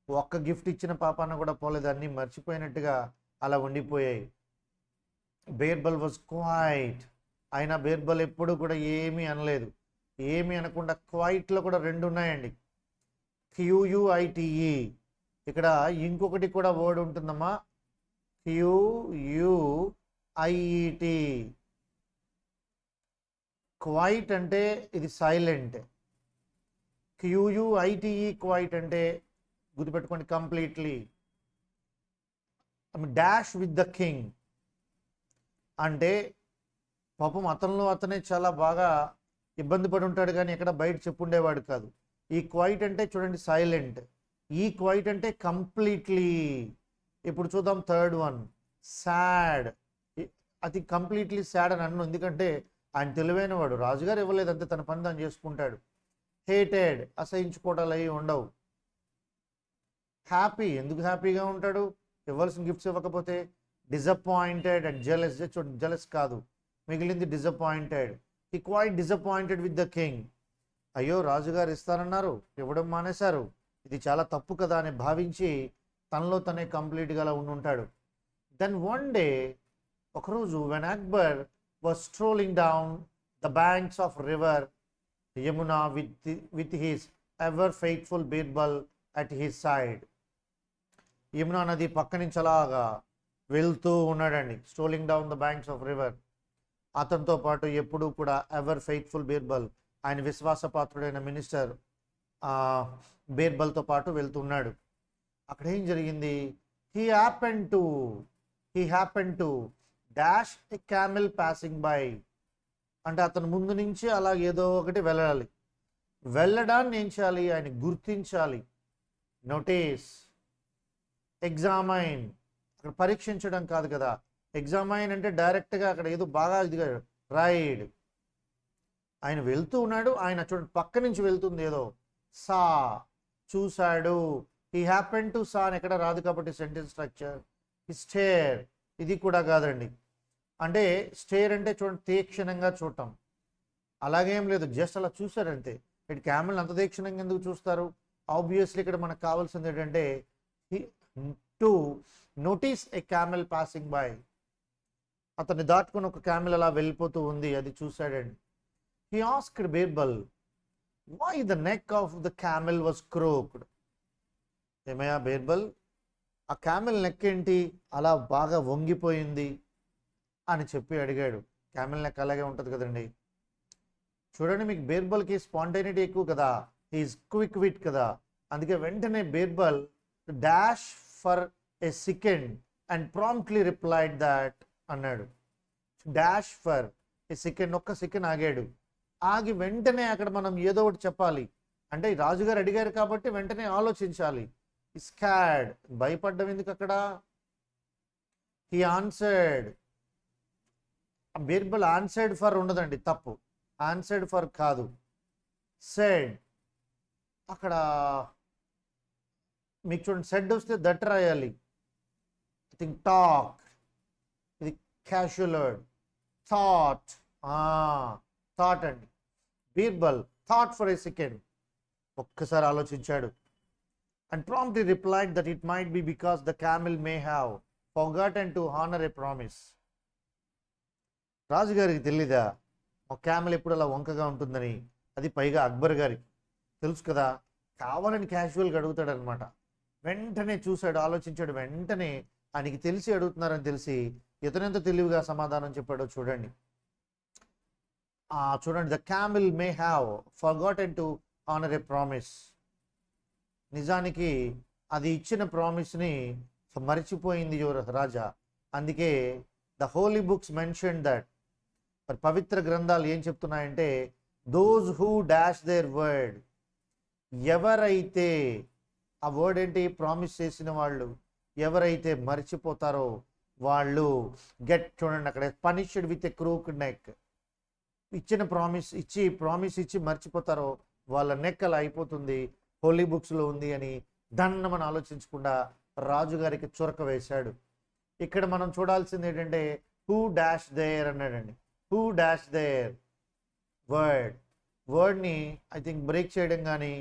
[SPEAKER 1] ఒక్క గిఫ్ట్ ఇచ్చిన పాపాన కూడా పోలేదు, అన్నీ మర్చిపోయినట్టుగా అలా ఉండిపోయాయి. Birbal was quiet. అయినా బీర్బల్ ఎప్పుడు కూడా ఏమీ అనలేదు. ఏమీ అనకుండా క్వైట్లో కూడా రెండు ఉన్నాయండి, QUITE. ఇక్కడ ఇంకొకటి కూడా వర్డ్ ఉంటుందమ్మా, QUIET. క్వైట్ అంటే ఇది సైలెంట్. QUITE క్వైట్ అంటే గుర్తుపెట్టుకోండి, completely. Dash with the king అంటే పాపం అతనే చాలా బాగా ఇబ్బంది పడి ఉంటాడు, కానీ ఎక్కడ బయట చెప్పుండేవాడు కాదు. ఈ క్వైట్ అంటే చూడండి సైలెంట్. ఈ క్వైట్ అంటే కంప్లీట్లీ. ఇప్పుడు చూద్దాం థర్డ్ వన్, సాడ్. అది కంప్లీట్లీ సాడ్ అని అన్ను, ఎందుకంటే ఆయన తెలివైన వాడు, రాజుగారు ఇవ్వలేదు అంతే, తన పని తాను చేసుకుంటాడు. హేటెడ్, అసహించుకోవటాలు అవి ఉండవు. హ్యాపీ, ఎందుకు హ్యాపీగా ఉంటాడు ఇవ్వాల్సిన గిఫ్ట్స్ ఇవ్వకపోతే. డిసప్పాయింటెడ్ అండ్ జెలస్, జెలస్ కాదు, మిగిలింది disappointed. He quite disappointed with the king. అయ్యో రాజుగారు ఇస్తారన్నారు, ఇవ్వడం మానేశారు, ఇది చాలా తప్పు కదా అని భావించి తనలో తనే కంప్లీట్గా అలా ఉంటాడు. దెన్ వన్ డే, ఒకరోజు, when Akbar was strolling down the banks of river Yamuna with his ever faithful Birbal at his side. Yamuna నది పక్క నుంచి అలాగా వెళ్తూ ఉన్నాడండి, strolling down the banks of river. అతనితో పాటు ఎప్పుడూ కూడా ఎవర్ ఫెయిత్ఫుల్ బీర్బల్, ఆయన విశ్వాసపాత్రుడైన మినిస్టర్ బీర్బల్తో పాటు వెళ్తున్నాడు. అక్కడ ఏం జరిగింది? He happen to dash a camel passing by. అంటే అతను ముందు నుంచి అలా ఏదో ఒకటి వెళ్ళాలి. వెళ్ళడాన్ని ఏం చేయాలి? ఆయన గుర్తించాలి. నోటీస్, ఎగ్జామైన్, అక్కడ పరీక్షించడం కాదు కదా. ఎగ్జామైన్ అంటే డైరెక్ట్గా అక్కడ ఏదో బాగా ఇదిగా రైడ్. ఆయన వెళ్తూ ఉన్నాడు, ఆయన చూడండి పక్క నుంచి వెళ్తుంది ఏదో. సా, చూశాడు. హీ హ్యాపెన్ టు సా అని ఎక్కడ రాదు కాబట్టి సెంటెన్స్ స్ట్రక్చర్. స్టేర్, ఇది కూడా కాదండి. అంటే స్టేర్ అంటే చూడండి తీక్షణంగా చూడటం, అలాగేం లేదు, జస్ట్ అలా చూశారంతే. ఇటు క్యామెల్ అంత తీక్షణంగా ఎందుకు చూస్తారు? ఆబ్వియస్లీ ఇక్కడ మనకు కావాల్సింది ఏంటంటే to notice a camel passing by. అతన్ని దాటుకుని ఒక క్యామెల్ అలా వెళ్ళిపోతూ ఉంది, అది చూశాడండి. He asked Birbal why the neck of the camel was crooked. ఏమయ్యా బీర్బల్, ఆ క్యామెల్ నెక్ ఏంటి అలా బాగా వంగిపోయింది అని చెప్పి అడిగాడు. క్యామెల్ నెక్ అలాగే ఉంటుంది కదండి. చూడండి, మీకు బీర్బల్కి స్పాంటైనిటీ ఎక్కువ కదా, ఈజ్ క్విక్ విట్ కదా. అందుకే వెంటనే Birbal dash for a second and promptly replied that అన్నాడు. డాష్ ఫర్ ఏ సెకండ్, ఒక్క సెకండ్ ఆగాడు. ఆగి వెంటనే అక్కడ మనం ఏదో ఒకటి చెప్పాలి. అంటే రాజుగారు అడిగారు కాబట్టి వెంటనే ఆలోచించాలి. స్కాడ్, భయపడ్డం ఎందుకు అక్కడ? He answered. Birbal answered for ఉండదండి, తప్పు. ఆన్సర్డ్ ఫర్ కాదు, సెడ్. అక్కడ మీకు చూడండి సెడ్ వస్తే దట్ రాయాలి. ఐ థింక్ టాక్, ఇది క్యాషువల్ వర్డ్. థాట్, థాట్ అండి. Birbal thought for a second, ఒక్కసారి ఆలోచించాడు. And promptly replied that it might be because the camel may have forgotten to honor a promise. రాజుగారికి తెలీదా ఒక క్యామెల్ ఎప్పుడు అలా వంకగా ఉంటుందని? అది పైగా అక్బర్ గారికి తెలుసు కదా, కావాలని క్యాజువల్గా అడుగుతాడు అనమాట. వెంటనే చూశాడు, ఆలోచించాడు, వెంటనే ఆయనకి తెలిసి అడుగుతున్నారని తెలిసి ఇతనెంత తెలివిగా సమాధానం చెప్పాడో చూడండి. చూడండి, the camel may have forgotten to honour a promise. నిజానికి అది ఇచ్చిన ప్రామిస్ని మరిచిపోయింది రాజా. అందుకే the holy books mention that, మరి పవిత్ర గ్రంథాలు ఏం చెప్తున్నాయంటే, those who dash their word, ఎవరైతే, ఆ వర్డ్ ఏంటి? ప్రామిస్ చేసిన వాళ్ళు, ఎవరైతే మర్చిపోతారో వాళ్ళు గెట్, చూడండి అక్కడ punished with a crooked neck. ఇచ్చిన ప్రామిస్ ఇచ్చి మర్చిపోతారో వాళ్ళ నెక్ అలా అయిపోతుంది, హోలీ బుక్స్లో ఉంది అని దన్నమని ఆలోచించకుండా రాజుగారికి చురక వేశాడు. ఇక్కడ మనం చూడాల్సింది ఏంటంటే హూ డాష్ దేర్ అన్నాడండి. హూ డాష్ దేర్ వర్డ్ని ఐ థింక్ బ్రేక్ చేయడం కానీ,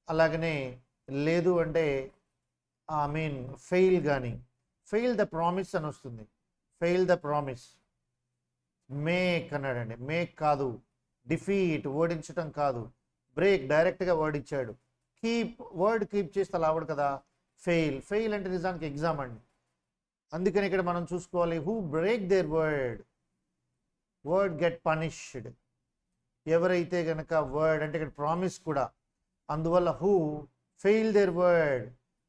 [SPEAKER 1] అలాగనే లేదు అంటే ఫెయిల్ కానీ, ఫెయిల్ ద ప్రామిస్ అని వస్తుంది. Fail the promise. మేక్ అన్నాడండి, మేక్ కాదు. డిఫీట్, ఓడించటం కాదు. బ్రేక్, డైరెక్ట్గా వర్డ్ ఇచ్చాడు. కీప్, వర్డ్ కీప్ చేస్తే అలా అవ్వడు కదా. ఫెయిల్ అంటే నిజానికి ఎగ్జామ్ అండి. అందుకని ఇక్కడ మనం చూసుకోవాలి, who break their word get punished. ఎవరైతే కనుక వర్డ్ అంటే ఇక్కడ ప్రామిస్ కూడా, అందువల్ల హూ ఫెయిల్ దేర్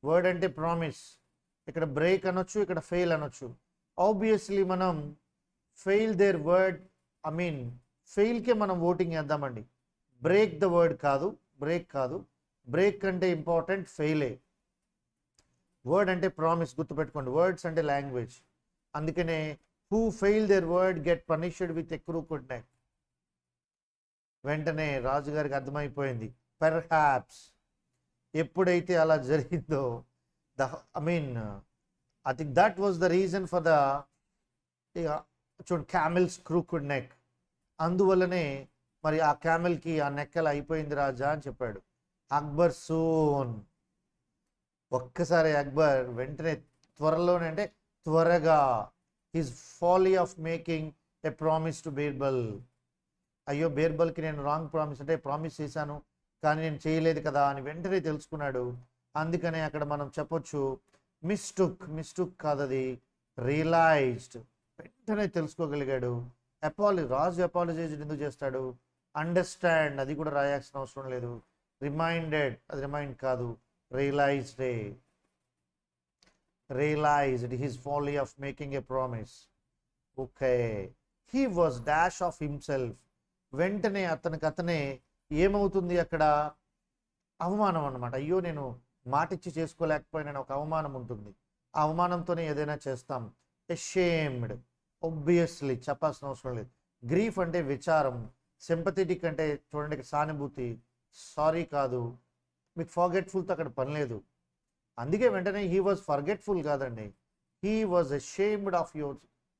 [SPEAKER 1] వర్డ్ అంటే ప్రామిస్. ఇక్కడ బ్రేక్ అనొచ్చు, ఇక్కడ ఫెయిల్ అనొచ్చు. ఆబ్వియస్లీ మనం ఫెయిల్ దేర్ వర్డ్, ఫెయిల్కే మనం ఓటింగ్ వేద్దామండి. బ్రేక్ ద వర్డ్ కాదు, బ్రేక్ కాదు. బ్రేక్ అంటే ఇంపార్టెంట్, ఫెయిలే. వర్డ్ అంటే ప్రామిస్, గుర్తుపెట్టుకోండి. వర్డ్స్ అంటే లాంగ్వేజ్. అందుకనే who fail their word get punished with a crooked neck. వెంటనే రాజుగారికి అర్థమైపోయింది, పెర్హాప్స్, ఎప్పుడైతే అలా జరిగిందో, I think that was the reason for the camel's crooked neck. అందువల్లనే మరి ఆ క్యామెల్కి ఆ నెక్ అలా అయిపోయింది రాజా అని చెప్పాడు. అక్బర్ సూన్, ఒక్కసారి అక్బర్ వెంటనే త్వరలోనే, అంటే త్వరగా, his folly of making a promise to Birbal. అయ్యో బీర్బల్కి నేను రాంగ్ ప్రామిస్, అంటే ప్రామిస్ చేశాను కానీ నేను చేయలేదు కదా అని వెంటనే తెలుసుకున్నాడు. అందుకనే అక్కడ మనం చెప్పొచ్చు, మిస్టుక్ కాదు, అది రియలైజ్డ్, వెంటనే తెలుసుకోగలిగాడు. రాజు అపాలజైజ్ ఎందుకు చేస్తాడు? అండర్స్టాండ్, అది కూడా రాయాల్సిన అవసరం లేదు. రిమైండెడ్, అది రిమైండ్ కాదు, realised his folly of making a promise. Okay, he was dash of himself, వెంటనే అతనే ఏమవుతుంది అక్కడ? అవమానం అన్నమాట. అయ్యో నేను మాటిచ్చి చేసుకోలేకపోయినా ఒక అవమానం ఉంటుంది. ఆ అవమానంతోనే ఏదైనా చేస్తాం. అషేమ్డ్, ఒబ్వియస్లీ చెప్పాల్సిన అవసరం లేదు. గ్రీఫ్ అంటే విచారం, సింపథెటిక్ అంటే చూడండి ఇక్కడ సానుభూతి, సారీ కాదు, మీకు ఫర్గెట్ఫుల్తో అక్కడ పని లేదు. అందుకే వెంటనే హీ వాజ్ ఫర్గెట్ఫుల్ కాదండి, he was ashamed of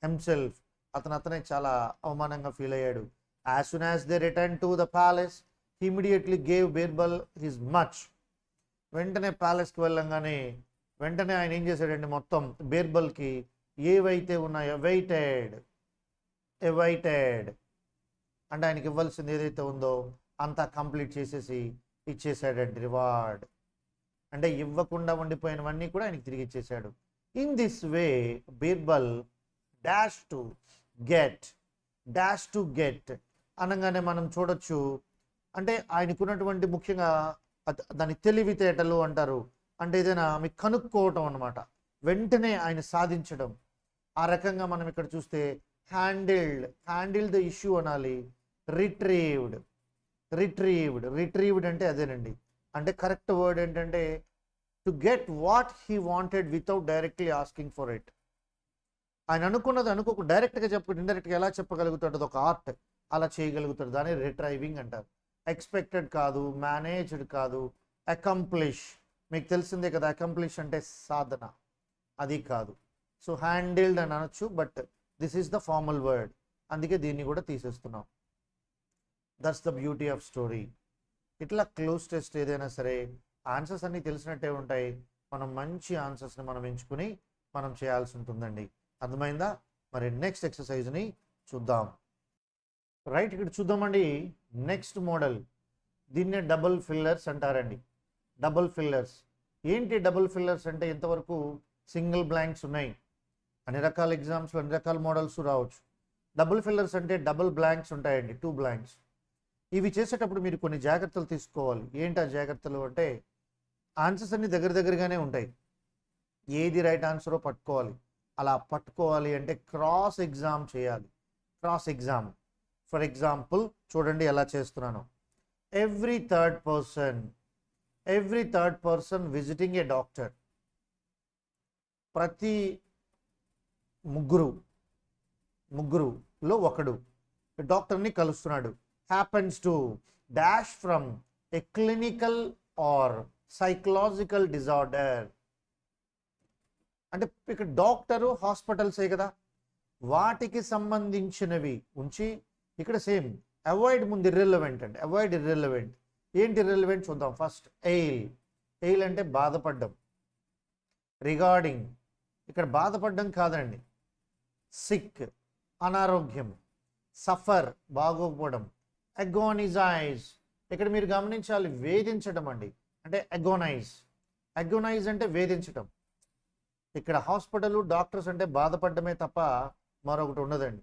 [SPEAKER 1] himself, అతనే చాలా అవమానంగా ఫీల్ అయ్యాడు. As soon as they return to the palace he immediately gave Birbal his much. వెంటనే ప్యాలెస్కి వెళ్ళంగానే వెంటనే ఆయన ఏం చేశాడండి, మొత్తం బీర్బల్కి ఏవైతే ఉన్నాయో అవైటెడ్ అంటే ఆయనకి ఇవ్వాల్సింది ఏదైతే ఉందో అంతా కంప్లీట్ చేసేసి ఇచ్చేసాడండి. రివార్డ్ అంటే ఇవ్వకుండా ఉండిపోయినవన్నీ కూడా ఆయనకి తిరిగి ఇచ్చేసాడు. In this way Birbal dash to get అనగానే మనం చూడొచ్చు, అంటే ఆయనకున్నటువంటి ముఖ్యంగా దాని తెలివితేటలు అంటారు, అంటే ఏదైనా మీకు కనుక్కోవటం అనమాట, వెంటనే ఆయన సాధించడం. ఆ రకంగా మనం ఇక్కడ చూస్తే హ్యాండిల్డ్ ద ఇష్యూ అనాలి. రిట్రీవ్డ్ అంటే అదేనండి, అంటే కరెక్ట్ వర్డ్ ఏంటంటే to get what he wanted without directly asking for it. ఆయన అనుకున్నది డైరెక్ట్గా చెప్పకుండా ఇండైరెక్ట్గా ఎలా చెప్పగలుగుతాడు, అది ఒక ఆర్ట్, అలా చేయగలుగుతాడు. దాన్ని రిట్రైవింగ్ అంటారు. ఎక్స్పెక్టెడ్ కాదు, మేనేజ్డ్ కాదు, అకంప్లిష్, మీకు తెలిసిందే కదా, అకంప్లిష్ అంటే సాధన, అది కాదు. సో హ్యాండిల్డ్ అని అనొచ్చు, but this is the formal word, అందుకే దీన్ని కూడా తీసేస్తున్నాం. That's the beauty of story. ఇట్లా క్లోజ్ టెస్ట్ ఏదైనా సరే ఆన్సర్స్ అన్నీ తెలిసినట్టే ఉంటాయి, మనం మంచి ఆన్సర్స్ని మనం ఎంచుకుని మనం చేయాల్సి ఉంటుందండి. అర్థమైందా? మరి నెక్స్ట్ ఎక్సర్సైజ్ని చూద్దాం. రైట్, ఇక్కడ చూద్దామండి. నెక్స్ట్ మోడల్, దీన్నే డబుల్ ఫిల్లర్స్ అంటారండి. డబుల్ ఫిల్లర్స్ ఏంటి? డబుల్ ఫిల్లర్స్ అంటే ఇంతవరకు సింగిల్ బ్లాంక్స్ ఉన్నాయి, అన్ని రకాల ఎగ్జామ్స్లో అన్ని రకాల మోడల్స్ రావచ్చు. డబుల్ ఫిల్లర్స్ అంటే డబుల్ బ్లాంక్స్ ఉంటాయండి, 2 బ్లాంక్స్. ఇవి చేసేటప్పుడు మీరు కొన్ని జాగ్రత్తలు తీసుకోవాలి. ఏంటి ఆ జాగ్రత్తలు అంటే, ఆన్సర్స్ అన్ని దగ్గరగానే ఉంటాయి, ఏది రైట్ ఆన్సరో పట్టుకోవాలి. అలా పట్టుకోవాలి అంటే క్రాస్ ఎగ్జామ్ చేయాలి. క్రాస్ ఎగ్జామ్, ఫర్ ఎగ్జాంపుల్ చూడండి ఎలా చేస్తున్నాను. Every third person visiting a doctor, ప్రతి ముగ్గురులో ఒకడు డాక్టర్ని కలుస్తున్నాడు. Happens to dash from a clinical or psychological disorder. అంటే ఇక్కడ డాక్టరు హాస్పిటల్సే కదా, వాటికి సంబంధించినవి ఉంచి ఇక్కడ సేమ్ అవాయిడ్ ముందు ఇర్రెలవెంట్ అండి, అవాయిడ్ ఇర్రెలవెంట్. ఏంటి ఇర్రెలవెంట్ చూద్దాం. ఫస్ట్ ఎయిల్ అంటే బాధపడ్డం. రిగార్డింగ్ ఇక్కడ బాధపడ్డం కాదండి, సిక్ అనారోగ్యం. సఫర్ బాగోకపోవడం. అగోనిజైజ్ ఇక్కడ మీరు గమనించాలి, వేధించడం అండి, అంటే అగోనైజ్ అంటే వేధించడం. ఇక్కడ హాస్పిటల్ డాక్టర్స్ అంటే బాధపడమే తప్ప మరొకటి ఉండదండి.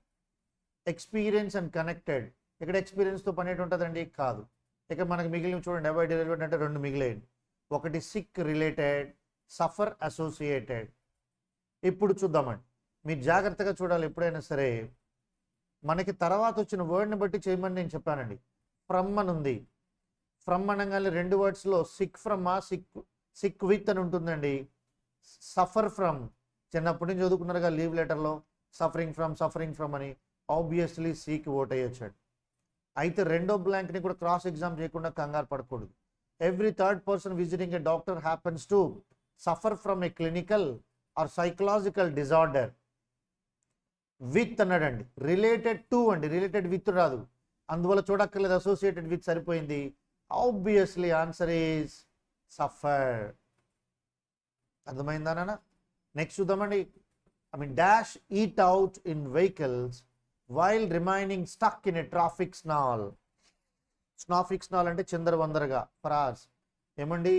[SPEAKER 1] ఎక్స్పీరియన్స్ అండ్ కనెక్టెడ్, ఇక్కడ ఎక్స్పీరియన్స్తో పని ఏంటి ఉంటుందండి? కాదు. ఇక్కడ మనకి మిగిలిన చూడండి, అవాయిడ్ రిలేటెడ్ అంటే 2 మిగిలేయండి. ఒకటి సిక్ రిలేటెడ్, సఫర్ అసోసియేటెడ్. ఇప్పుడు చూద్దామండి, మీరు జాగ్రత్తగా చూడాలి. ఎప్పుడైనా సరే మనకి తర్వాత వచ్చిన వర్డ్ని బట్టి చేయమని నేను చెప్పానండి. ఫ్రమ్ అని ఉంది, ఫ్రమ్ అనగానే 2 వర్డ్స్లో సిక్ ఫ్రమ్ సిక్ విత్ అని ఉంటుందండి. సఫర్ ఫ్రమ్ చిన్నప్పటి నుంచి చదువుకున్నారుగా లీవ్ లెటర్లో, సఫరింగ్ ఫ్రమ్ అని. ఆబ్వియస్లీ సికి ఓట్ అయ్యొచ్చాడు. అయితే రెండో బ్లాంక్ని కూడా క్రాస్ ఎగ్జామ్ చేయకుండా కంగారు పడకూడదు. Every third person visiting a doctor happens to suffer from a clinical or psychological disorder. With అన్నాడండి, రిలేటెడ్ టు అండి, రిలేటెడ్ విత్ రాదు, అందువల్ల చూడక్కర్లేదు, అసోసియేటెడ్ విత్ సరిపోయింది. Obviously answer is suffer. అర్థమైందా నాన్న? నెక్స్ట్ చూద్దామండి. Dash eat out in vehicles while remaining stuck in a traffic snarl. Snarl అంటే చిందరవందరగా, ఫర్ అవర్స్. ఏమండి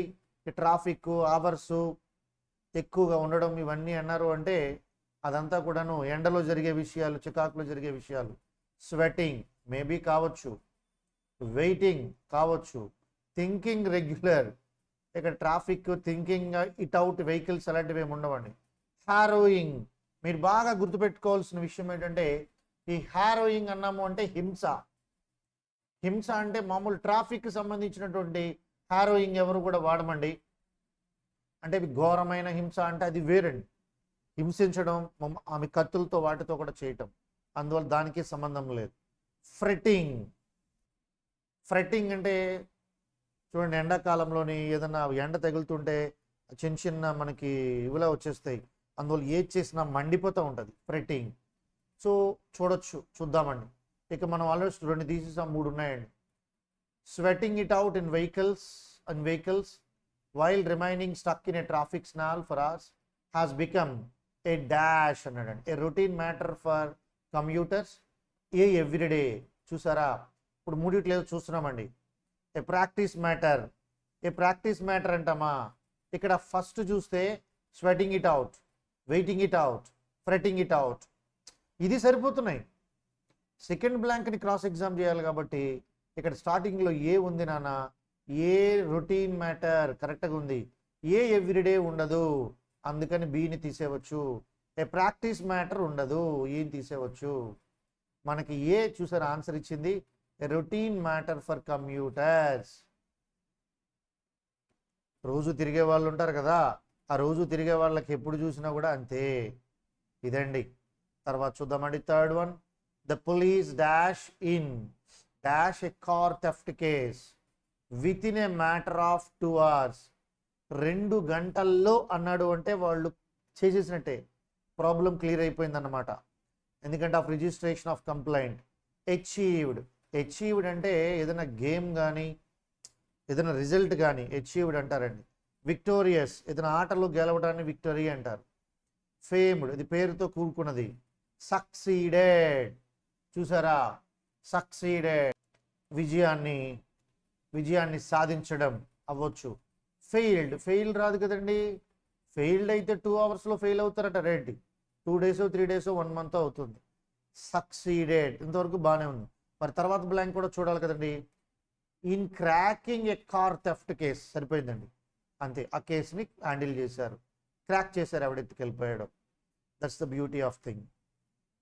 [SPEAKER 1] ఈ ట్రాఫిక్ అవర్స్ ఎక్కువగా ఉండడం ఇవన్నీ అన్నారు అంటే అదంతా కూడాను ఎండలో జరిగే విషయాలు, చికాకులో జరిగే విషయాలు. స్వెటింగ్ మేబీ కావచ్చు, వెయిటింగ్ కావచ్చు, థింకింగ్ రెగ్యులర్, ఇక్కడ traffic, thinking it out vehicles అలాంటివి ఏమి ఉండవండి. హారోయింగ్, మీరు బాగా గుర్తుపెట్టుకోవాల్సిన విషయం ఏంటంటే ఈ హారోయింగ్ అన్నాము అంటే హింస. హింస అంటే మామూలు ట్రాఫిక్ సంబంధించినటువంటి హారోయింగ్ ఎవరు కూడా వాడమండి. అంటే ఘోరమైన హింస అంటే అది వేరండి. హింసించడం ఆమె కత్తులతో వాటితో కూడా చేయటం, అందువల్ల దానికి సంబంధం లేదు. ఫ్రెటింగ్, ఫ్రెటింగ్ అంటే చూడండి ఎండాకాలంలోని ఏదన్నా ఎండ తగులుతుంటే చిన్న చిన్న మనకి ఇవిలా వచ్చేస్తాయి, అందువల్ల ఏది చేసినా మండిపోతూ ఉంటుంది ఫ్రెటింగ్. సో చూద్దామండి. ఇక మనం ఆల్మోస్ట్ 2 తీసేసాం, 3 ఉన్నాయండి. Sweating it out in vehicles while remaining stuck in a traffic signal for us has become a dash అన్నాడండి. A routine matter for commuters, a everyday. చూసారా, ఇప్పుడు మూడిట్లో ఏదో చూస్తున్నామండి. ఏ ప్రాక్టీస్ మ్యాటర్ అంటామా. ఇక్కడ ఫస్ట్ చూస్తే sweating it out, waiting it out, fretting it out, ఇది సరిపోతున్నాయి. సెకండ్ బ్లాంక్ని క్రాస్ ఎగ్జామ్ చేయాలి కాబట్టి ఇక్కడ స్టార్టింగ్లో ఏ ఉంది నాన్న, ఏ రొటీన్ మ్యాటర్ కరెక్ట్గా ఉంది, ఏ ఎవ్రీడే ఉండదు, అందుకని బీని తీసేవచ్చు. ఏ ప్రాక్టీస్ మ్యాటర్ ఉండదు, ఏని తీసేవచ్చు. మనకి ఏ చూసారు ఆన్సర్ ఇచ్చింది, ఏ రొటీన్ మ్యాటర్ ఫర్ కమ్యూటర్స్. రోజు తిరిగే వాళ్ళు ఉంటారు కదా, ఆ రోజు తిరిగే వాళ్ళకి ఎప్పుడు చూసినా కూడా అంతే. ఇదండి. తర్వాత చూద్దామండి third one. The police dash A car theft case with in a matter of 2 hours. 2 గంటల్లో అన్నాడు అంటే వాళ్ళు చేసేసినట్టే, ప్రాబ్లం క్లియర్ అయిపోయిందన్నమాట. ఎందుకంటే of registration of complaint. Achieved అంటే ఏదైనా గేమ్ కానీ ఏదైనా రిజల్ట్ కానీ అచీవ్డ్ అంటారండి. విక్టోరియస్, ఏదైనా ఆటలో గెలవడాన్ని విక్టరీ అంటారు. ఫేమ్డ్, ఇది పేరుతో కూడుకున్నది. సక్సీడెడ్, చూసారా, సక్సీడెడ్ విజయాన్ని సాధించడం అవ్వచ్చు. ఫెయిల్డ్ రాదు కదండి. ఫెయిల్డ్ అయితే 2 hours ఫెయిల్ అవుతారట, రేట్ 2 days 3 days 1 month అవుతుంది. సక్సీడెడ్ ఇంతవరకు బాగానే ఉంది. మరి తర్వాత బ్లాంక్ కూడా చూడాలి కదండి. In cracking a car theft case, సరిపోయిందండి అంతే. ఆ కేసుని హ్యాండిల్ చేశారు, క్రాక్ చేశారు, ఎవడెత్తుకు వెళ్ళిపోయాడు. That's the beauty of thing.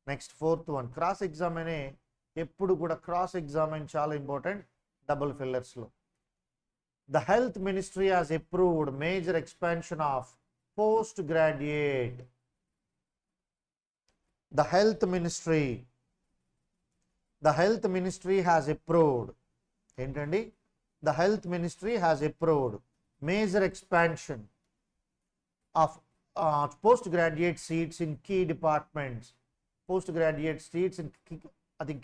[SPEAKER 1] Next 4th one, cross ఎగ్జామినే. ఎప్పుడు కూడా క్రాస్ ఎగ్జామిన్ చాలా ఇంపార్టెంట్ డబుల్ ఫిల్లర్స్లో. The health ministry has approved major expansion of post graduate. The health ministry has approved ఏంటండి, the health ministry has approved major expansion of postgraduate seats in key departments. Postgraduate seats in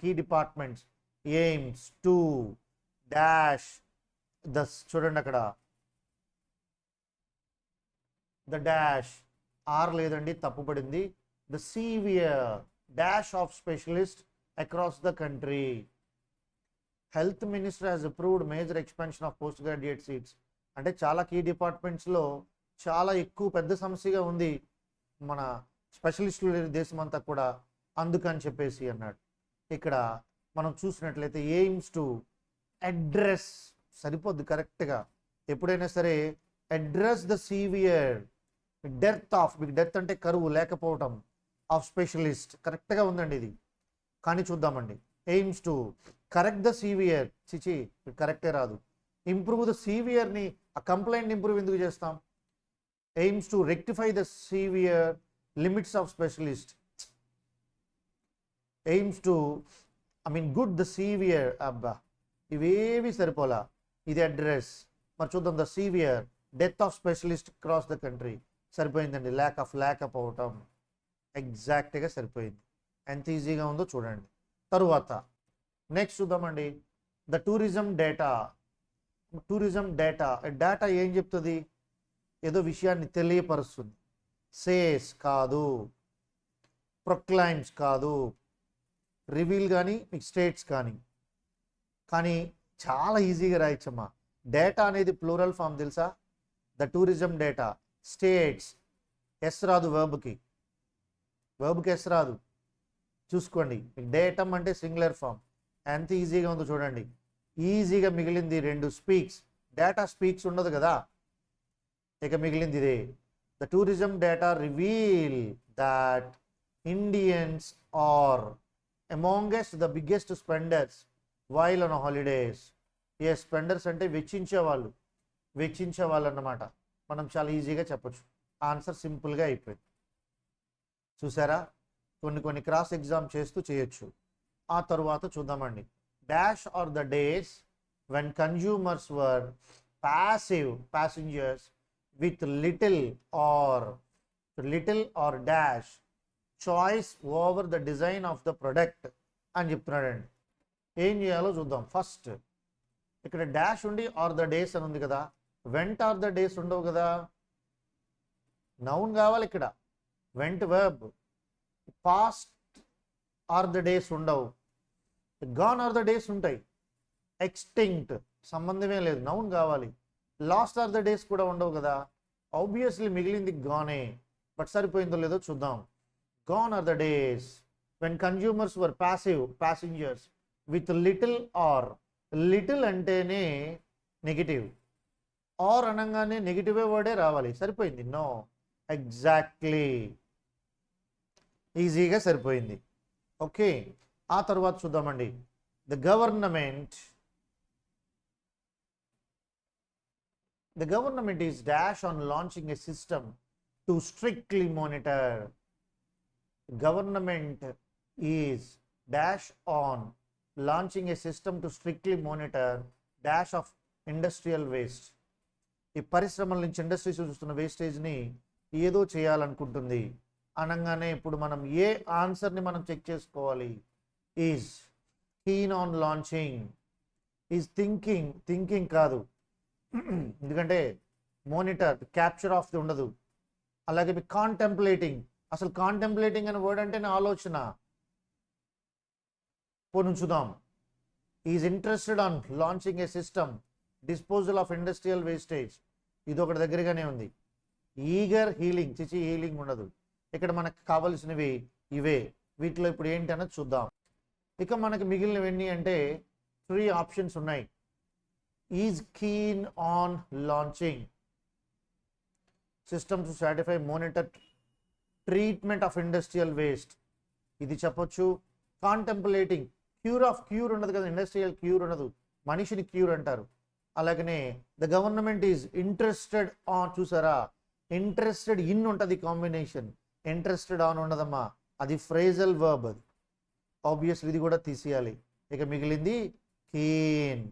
[SPEAKER 1] key departments aims to dash the చూడండి అక్కడ the dash R లేదండి, తప్పుపడింది. The severe dash of specialists across the country. Health Minister has approved major expansion of postgraduate seats. అంటే చాలా key డిపార్ట్మెంట్స్లో చాలా ఎక్కువ పెద్ద సమస్యగా ఉంది మన స్పెషలిస్టులు దేశం అంతా కూడా, అందుకని చెప్పేసి అన్నాడు. ఇక్కడ మనం చూసినట్లయితే ఎయిమ్స్ టు అడ్రస్, సరిపోద్ది కరెక్ట్గా. ఎప్పుడైనా సరే address the severe death of, మీకు డెత్ అంటే కరువు లేకపోవటం, ఆఫ్ స్పెషలిస్ట్ కరెక్ట్గా ఉందండి ఇది. కానీ చూద్దామండి. AIIMS to correct the severe, చిచి కరెక్టే రాదు. ఇంప్రూవ్ ద సీవియర్ని, ఆ కంప్లైంట్ ఇంప్రూవ్ ఎందుకు చేస్తాం. Aims to rectify the severe limits of specialist. Aims to good the severe, అబ్బా ఇవేవి సరిపోలా. ఇది అడ్రస్. మరి చూద్దాం, the severe death of specialist cross the country, సరిపోయిందండి. ల్యాక్ అప్ అవటం ఎగ్జాక్ట్గా సరిపోయింది. ఎంత ఈజీగా ఉందో చూడండి. తరువాత నెక్స్ట్ చూద్దామండి, ద టూరిజం డేటా ఏం చెప్తుంది, ఏదో విషయాన్ని తెలియపరుస్తుంది. సేస్ కాదు, ప్రొక్లైమ్స్ కాదు, రివీల్ కానీ మీకు స్టేట్స్ కానీ చాలా ఈజీగా రాయచ్చమ్మా. డేటా అనేది ప్లూరల్ ఫామ్ తెలుసా. The tourism data, states, S రాదు వర్బ్కి ఎస్ రాదు. చూసుకోండి, డేటమ్ అంటే సింగులర్ ఫామ్. ఎంత ఈజీగా ఉందో చూడండి. ఈజీగా మిగిలింది 2 స్పీక్స్. డేటా స్పీక్స్ ఉండదు కదా, ఇక మిగిలింది ఇదే. The tourism data reveal that Indians are amongst the biggest spenders while on holidays. ఏ స్పెండర్స్ అంటే వెచ్చించేవాళ్ళు అన్నమాట. మనం చాలా ఈజీగా చెప్పొచ్చు. ఆన్సర్ సింపుల్గా అయిపోయింది. చూసారా, కొన్ని క్రాస్ ఎగ్జామ్ చేస్తూ చేయొచ్చు. ఆ తరువాత చూద్దామండి. Dash are the days when consumers were passengers with little or dash choice over the design of the product అని చెప్తున్నాడండి. ఏం చేయాలో చూద్దాం. ఫస్ట్ ఇక్కడ డాష్ ఉండి ఆర్ ద డేస్ అని ఉంది కదా, వెంట్ ఆర్ ద డేస్ ఉండవు కదా, నౌన్ కావాలి ఇక్కడ. Went verb. Past are the days ఉండవు, గాన్ ఆర్ ద డేస్ ఉంటాయి. ఎక్స్టింక్ట్ సంబంధమే లేదు, నౌన్ కావాలి. లాస్ట్ ఆర్ ద డేస్ కూడా ఉండవు కదా. ఆబ్వియస్లీ మిగిలింది గానే, బట్ సరిపోయిందో లేదో చూద్దాం. Gone are the days when consumers were passengers with little or. Little అంటేనే నెగిటివ్, ఆర్ అనగానే నెగిటివే వర్డే రావాలి. సరిపోయింది. నో, ఎగ్జాక్ట్లీ, ఈజీగా సరిపోయింది. ఓకే, ఆ తర్వాత చూద్దామండి. The government is dash on launching a system to strictly monitor. Government is dash on launching a system to strictly monitor dash of industrial waste. ఈ పరిశ్రమల నుంచి ఇండస్ట్రీస్ చూస్తున్న వేస్టేజ్ని ఏదో చేయాలనుకుంటుంది అనగానే ఇప్పుడు మనం ఏ ఆన్సర్ని మనం చెక్ చేసుకోవాలి. Is keen on launching. Is thinking కాదు, ఎందుకంటే మోనిటర్ క్యాప్చర్ ఆఫ్ ది ఉండదు. అలాగే కాంటెంప్లేటింగ్, అసలు కాంటెంప్లేటింగ్ అనే వర్డ్ అంటే నా ఆలోచన. పోనుంచుదాం. Is interested on launching a system disposal of industrial wastage. ఇది ఒకటి దగ్గరగానే ఉంది. ఈగర్ హీలింగ్, హీలింగ్ ఉండదు. ఇక్కడ మనకు కావలసినవి ఇవే. వీటిలో ఇప్పుడు ఏంటి అన్నది చూద్దాం. ఇక మనకి మిగిలినవి ఎన్ని అంటే 3 ఆప్షన్స్ ఉన్నాయి. Is keen on launching system to satisfy monitor treatment of industrial waste, ఇది చెప్పొచ్చు. కాంటెంప్లేటింగ్, క్యూర్ ఉండదు కదా, ఇండస్ట్రియల్ క్యూర్ ఉండదు, మనిషిని క్యూర్ అంటారు. అలాగనే the government is interested on, చూసారా, ఇంట్రెస్టెడ్ ఇన్ ఉంటుంది కాంబినేషన్, ఇంట్రెస్టెడ్ ఆన్ ఉండదమ్మా, అది ఫ్రేజల్ వర్బ్. అది ఆబ్వియస్లీ ఇది కూడా తీసేయాలి. ఇక మిగిలింది keen.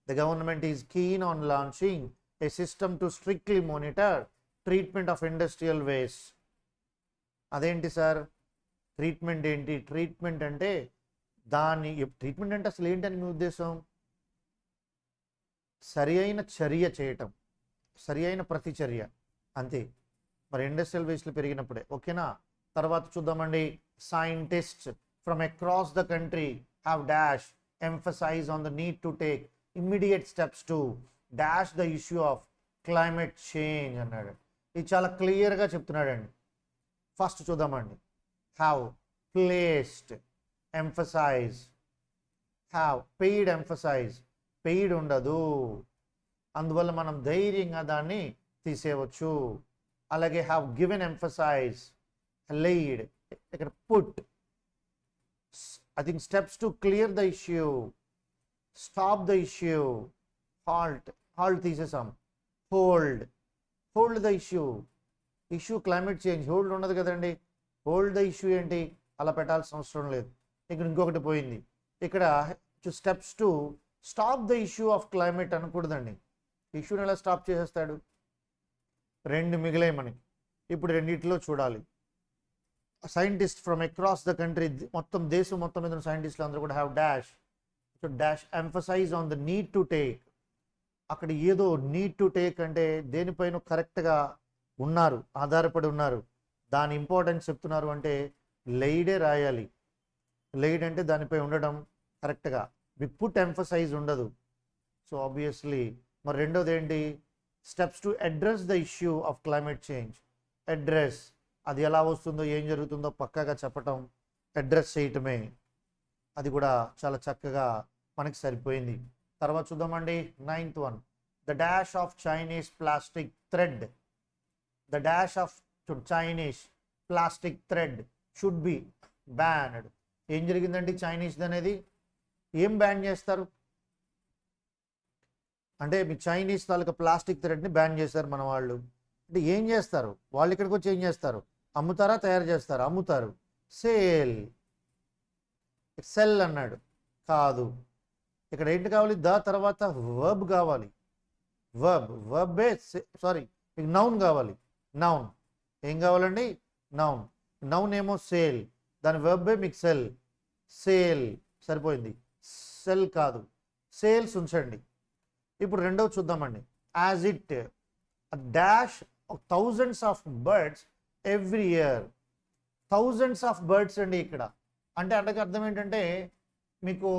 [SPEAKER 1] The government is keen on launching a system to strictly monitor treatment of industrial waste. అదేంటి సార్ ట్రీట్మెంట్ ఏంటి? ట్రీట్మెంట్ అంటే ట్రీట్మెంట్ అంటే అసలు ఏంటని మీ ఉద్దేశం? సరి అయిన చర్య చేయటం, సరి అయిన ప్రతిచర్య, అంతే. మరి ఇండస్ట్రియల్ వేస్ట్లు పెరిగినప్పుడే. ఓకేనా? తర్వాత చూద్దామండి. Scientists from across the country have dash emphasize on the need to take immediate steps to dash the issue of climate change అన్నాడు. ఇది చాలా క్లియర్గా చెప్తున్నాడండి. ఫస్ట్ చూద్దామండి. Have placed emphasize, have paid emphasize, paid ఉండదు, అందువల్ల మనం ధైర్యంగా దాన్ని తీసేయవచ్చు. అలాగే హ్యావ్ గివెన్ ఎంఫసైజ్, laid, ఇక్కడ put, I think steps to clear the issue, stop the issue, halt తీసేసాం, hold the issue, climate change, hold ఉండదు కదండి, హోల్డ్ ద ఇష్యూ ఏంటి, అలా పెట్టాల్సిన అవసరం లేదు. ఇక్కడ ఇంకొకటి పోయింది. ఇక్కడ steps to stop the issue of climate అనకూడదండి. ఇష్యూని ఎలా స్టాప్ చేసేస్తాడు? 2 మిగిలాయి మనకి. ఇప్పుడు రెండింటిలో చూడాలి. Scientist from across the country, మొత్తం దేశం మొత్తం మీద సైంటిస్టులు అందరూ కూడా have dash emphasize on the need to take. అక్కడ ఏదో నీడ్ టు టేక్ అంటే దేనిపైన కరెక్ట్గా ఉన్నారు, ఆధారపడి ఉన్నారు, దాని ఇంపార్టెన్స్ చెప్తున్నారు అంటే లెయిడే రాయాలి. లెయిడ్ అంటే దానిపై ఉండడం కరెక్ట్గా. వి పుట్ ఎంఫసైజ్ ఉండదు. సో ఆబ్వియస్లీ మరి రెండోది ఏంటి? Steps to address the issue of climate change. Address అది ఎలా వస్తుందో ఏం జరుగుతుందో పక్కాగా చెప్పటం, అడ్రస్ చేయటమే, అది కూడా చాలా చక్కగా మనకి సరిపోయింది. తర్వాత చూద్దామండి 9th one. The dash of Chinese plastic thread. The dash of Chinese plastic thread should be banned. ఏం జరిగిందండి చైనీస్ అనేది? ఏం బ్యాన్ చేస్తారు అంటే మీ చైనీస్ తాలూకా ప్లాస్టిక్ థ్రెడ్ని బ్యాన్ చేస్తారు మన వాళ్ళు. అంటే ఏం చేస్తారు వాళ్ళు? ఇక్కడికి వచ్చి ఏం చేస్తారు? అమ్ముతారా, తయారు చేస్తారు? అమ్ముతారు. సేల్, సెల్ అన్నాడు, కాదు. ఇక్కడ ఏంటి కావాలి? ద తర్వాత వర్బ్ కావాలి. వర్బే సారీ, మీకు నౌన్ కావాలి. నౌన్ ఏం కావాలండి? నౌన్. నౌన్ ఏమో సేల్, దాని వర్బే మీకు సెల్. సేల్ సరిపోయింది. సెల్ కాదు, సేల్స్ ఉంచండి. ఇప్పుడు రెండవ చూద్దామండి. As it dash thousands of birds every year. Thousands of birds అండి ఇక్కడ. అంటే అంటే అర్థం ఏంటంటే మీకు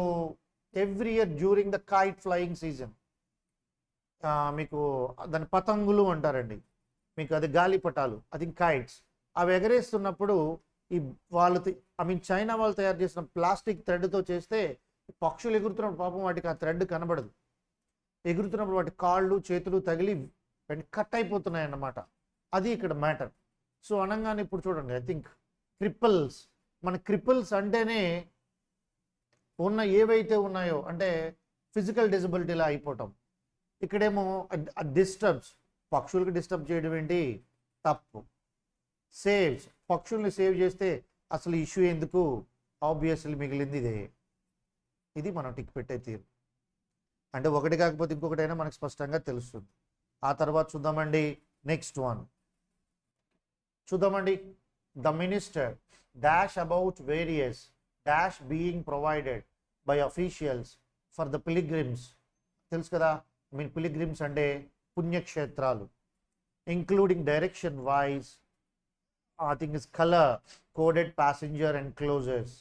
[SPEAKER 1] every year during the kite flying season, మీకు దాని పతంగులు అంటారండి, మీకు అది గాలిపటాలు, అది కైట్స్. అవి ఎగరేస్తున్నప్పుడు ఈ వాళ్ళు చైనా వాళ్ళు తయారు చేసిన ప్లాస్టిక్ థ్రెడ్తో చేస్తే పక్షులు ఎగురుతున్నప్పుడు పాపం వాటికి ఆ థ్రెడ్ కనబడదు. ఎగురుతున్నప్పుడు వాటి కాళ్ళు చేతులు తగిలి కట్ అయిపోతున్నాయి అన్నమాట. అది ఇక్కడ మ్యాటర్. సో అనగానే ఇప్పుడు చూడండి, ఐ థింక్ క్రిపుల్స్. మన క్రిపుల్స్ అంటేనే ఉన్న ఏవైతే ఉన్నాయో అంటే ఫిజికల్ డిజబిలిటీలా అయిపోవటం. ఇక్కడేమో డిస్టర్బ్స్, పక్షులకు డిస్టర్బ్ చేయడం ఏంటి? తప్పు. సేవ్స్, పక్షుల్ని సేవ్ చేస్తే అసలు ఇష్యూ ఎందుకు? ఆబ్వియస్లీ మిగిలింది ఇదే. ఇది మనం టిక్ పెట్టే తీరు. అంటే ఒకటి కాకపోతే ఇంకొకటైనా మనకు స్పష్టంగా తెలుస్తుంది. ఆ తర్వాత చూద్దామండి నెక్స్ట్ వన్. చూద్దామండి. The minister dash about various dash being provided by officials for the pilgrims. తెలుసు కదా, పిలిగ్రిమ్స్ అంటే పుణ్యక్షేత్రాలు, including direction wise, I think is color coded passenger enclosures.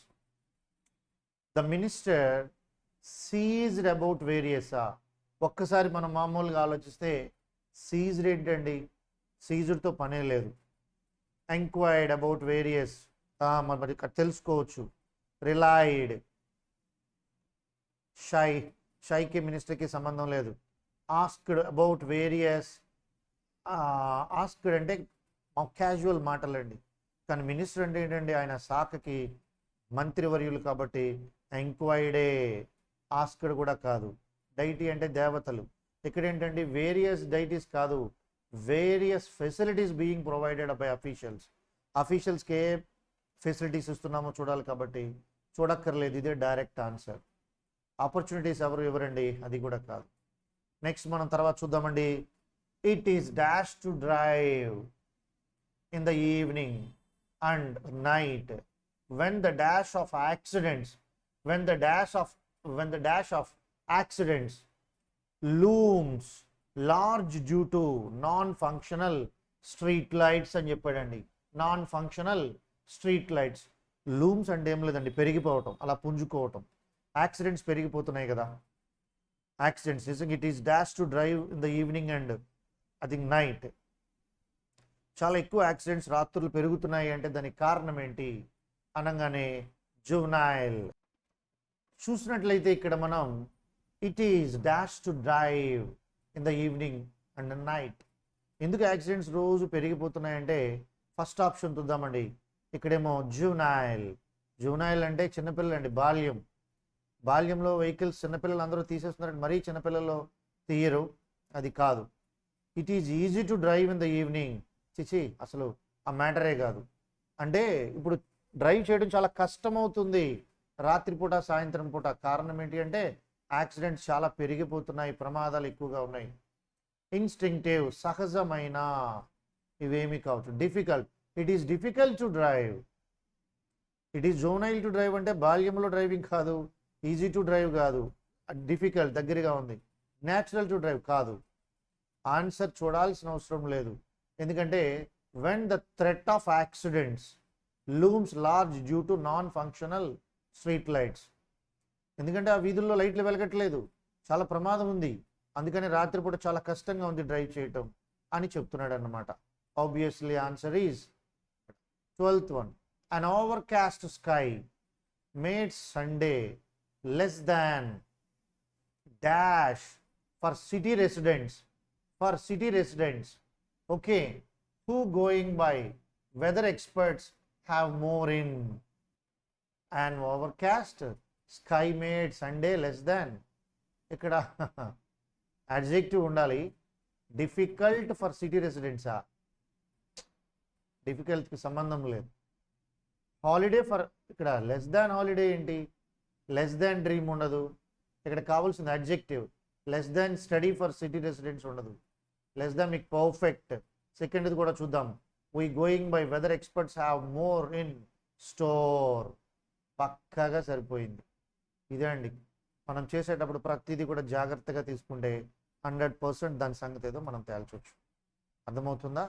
[SPEAKER 1] The minister seized about various. ఒక్కసారి మనం మామూలుగా ఆలోచిస్తే seized ఏంటండి? సీజ్డ్తో పనే లేదు. ఎంక్వైర్డ్ అబౌట్ వేరియస్, మరి తెలుసుకోవచ్చు. రిలైడ్, షైకి మినిస్టర్కి సంబంధం లేదు. ఆస్క్డ్ అబౌట్ వేరియస్, ఆస్క్డ్ అంటే క్యాజువల్ మాటలండి. కానీ మినిస్టర్ అంటే ఏంటండి? ఆయన శాఖకి మంత్రివర్యులు కాబట్టి ఎంక్వైర్డే. ఆస్క్డ్ కూడా కాదు. డైటీ అంటే దేవతలు. ఇక్కడ ఏంటండి? వేరియస్ డైటీస్ కాదు, various facilities being provided by officials. అఫీషియల్స్కి ఏ ఫెసిలిటీస్ ఇస్తున్నామో చూడాలి కాబట్టి చూడక్కర్లేదు, ఇదే డైరెక్ట్ ఆన్సర్. ఆపర్చునిటీస్ ఎవరండి? అది కూడా కాదు. నెక్స్ట్ మనం తర్వాత చూద్దామండి. It is dash to drive in the evening and night when the dash of accidents looms large due to non-functional street lights అని చెప్పాడండి. non-functional street lights. లూమ్స్ అంటే ఏం లేదండి, పెరిగిపోవటం, అలా పుంజుకోవటం. యాక్సిడెంట్స్ పెరిగిపోతున్నాయి కదా, accidents. It is dash to drive in the evening and I think night. చాలా ఎక్కువ యాక్సిడెంట్స్ రాత్రులు పెరుగుతున్నాయి అంటే దానికి కారణం ఏంటి అనగానే జువెనైల్. చూసినట్లయితే ఇక్కడ మనం it is dash to drive in the evening and night. ఎందుకు యాక్సిడెంట్స్ రోజు పెరిగిపోతున్నాయంటే ఫస్ట్ ఆప్షన్ చూద్దామండి. ఇక్కడేమో జువెనైల్. జువెనైల్ అంటే చిన్నపిల్లలు అండి, బాల్యం. బాల్యంలో వెహికల్స్ చిన్నపిల్లలు అందరూ తీసేస్తున్నారంటే మరీ చిన్నపిల్లలు తీయరు, అది కాదు. It is easy to drive in the evening. చిచి, అసలు ఆ మ్యాటరే కాదు. అంటే ఇప్పుడు డ్రైవ్ చేయడం చాలా కష్టమవుతుంది రాత్రిపూట, సాయంత్రం పూట. కారణం ఏంటి అంటే యాక్సిడెంట్స్ చాలా పెరిగిపోతున్నాయి, ప్రమాదాలు ఎక్కువగా ఉన్నాయి. ఇన్స్టింక్టివ్, సహజమైన, ఇవేమి కావచ్చు. Difficult, it is difficult to drive. It is జోనైల్ to drive అంటే బాల్యంలో డ్రైవింగ్ కాదు, ఈజీ టు డ్రైవ్ కాదు, డిఫికల్ట్ దగ్గరగా ఉంది. న్యాచురల్ టు డ్రైవ్ కాదు. ఆన్సర్ చూడాల్సిన అవసరం లేదు, ఎందుకంటే when the threat of accidents looms large due to non functional street lights. ఎందుకంటే ఆ వీధుల్లో లైట్లు వెలగట్లేదు, చాలా ప్రమాదం ఉంది, అందుకని రాత్రిపూట చాలా కష్టంగా ఉంది డ్రైవ్ చేయటం అని చెప్తున్నాడు అన్నమాట. Obviously answer is 12th one, an overcast sky made Sunday less than dash for city residents. For city residents, okay, who going by weather experts have more in. An overcast sky made Sunday less than. ఇక్కడ adjective ఉండాలి. Difficult for city రెసిడెంట్సా? డిఫికల్ట్కి సంబంధం లేదు. Holiday for, ఇక్కడ less than holiday ఏంటి? Less than dream ఉండదు. ఇక్కడ కావాల్సింది అడ్జెక్టివ్. Less than study for city residents ఉండదు. లెస్ దాన్ మీకు పర్ఫెక్ట్. సెకండ్ది కూడా చూద్దాం. We going by weather experts have more in store. పక్కాగా సరిపోయింది. ఇదే అండి, మనం చేసేటప్పుడు ప్రతిదీ కూడా జాగ్రత్తగా తీసుకుంటే 100% దాని సంగతి ఏదో మనం తేల్చవచ్చు. అర్థమవుతుందా?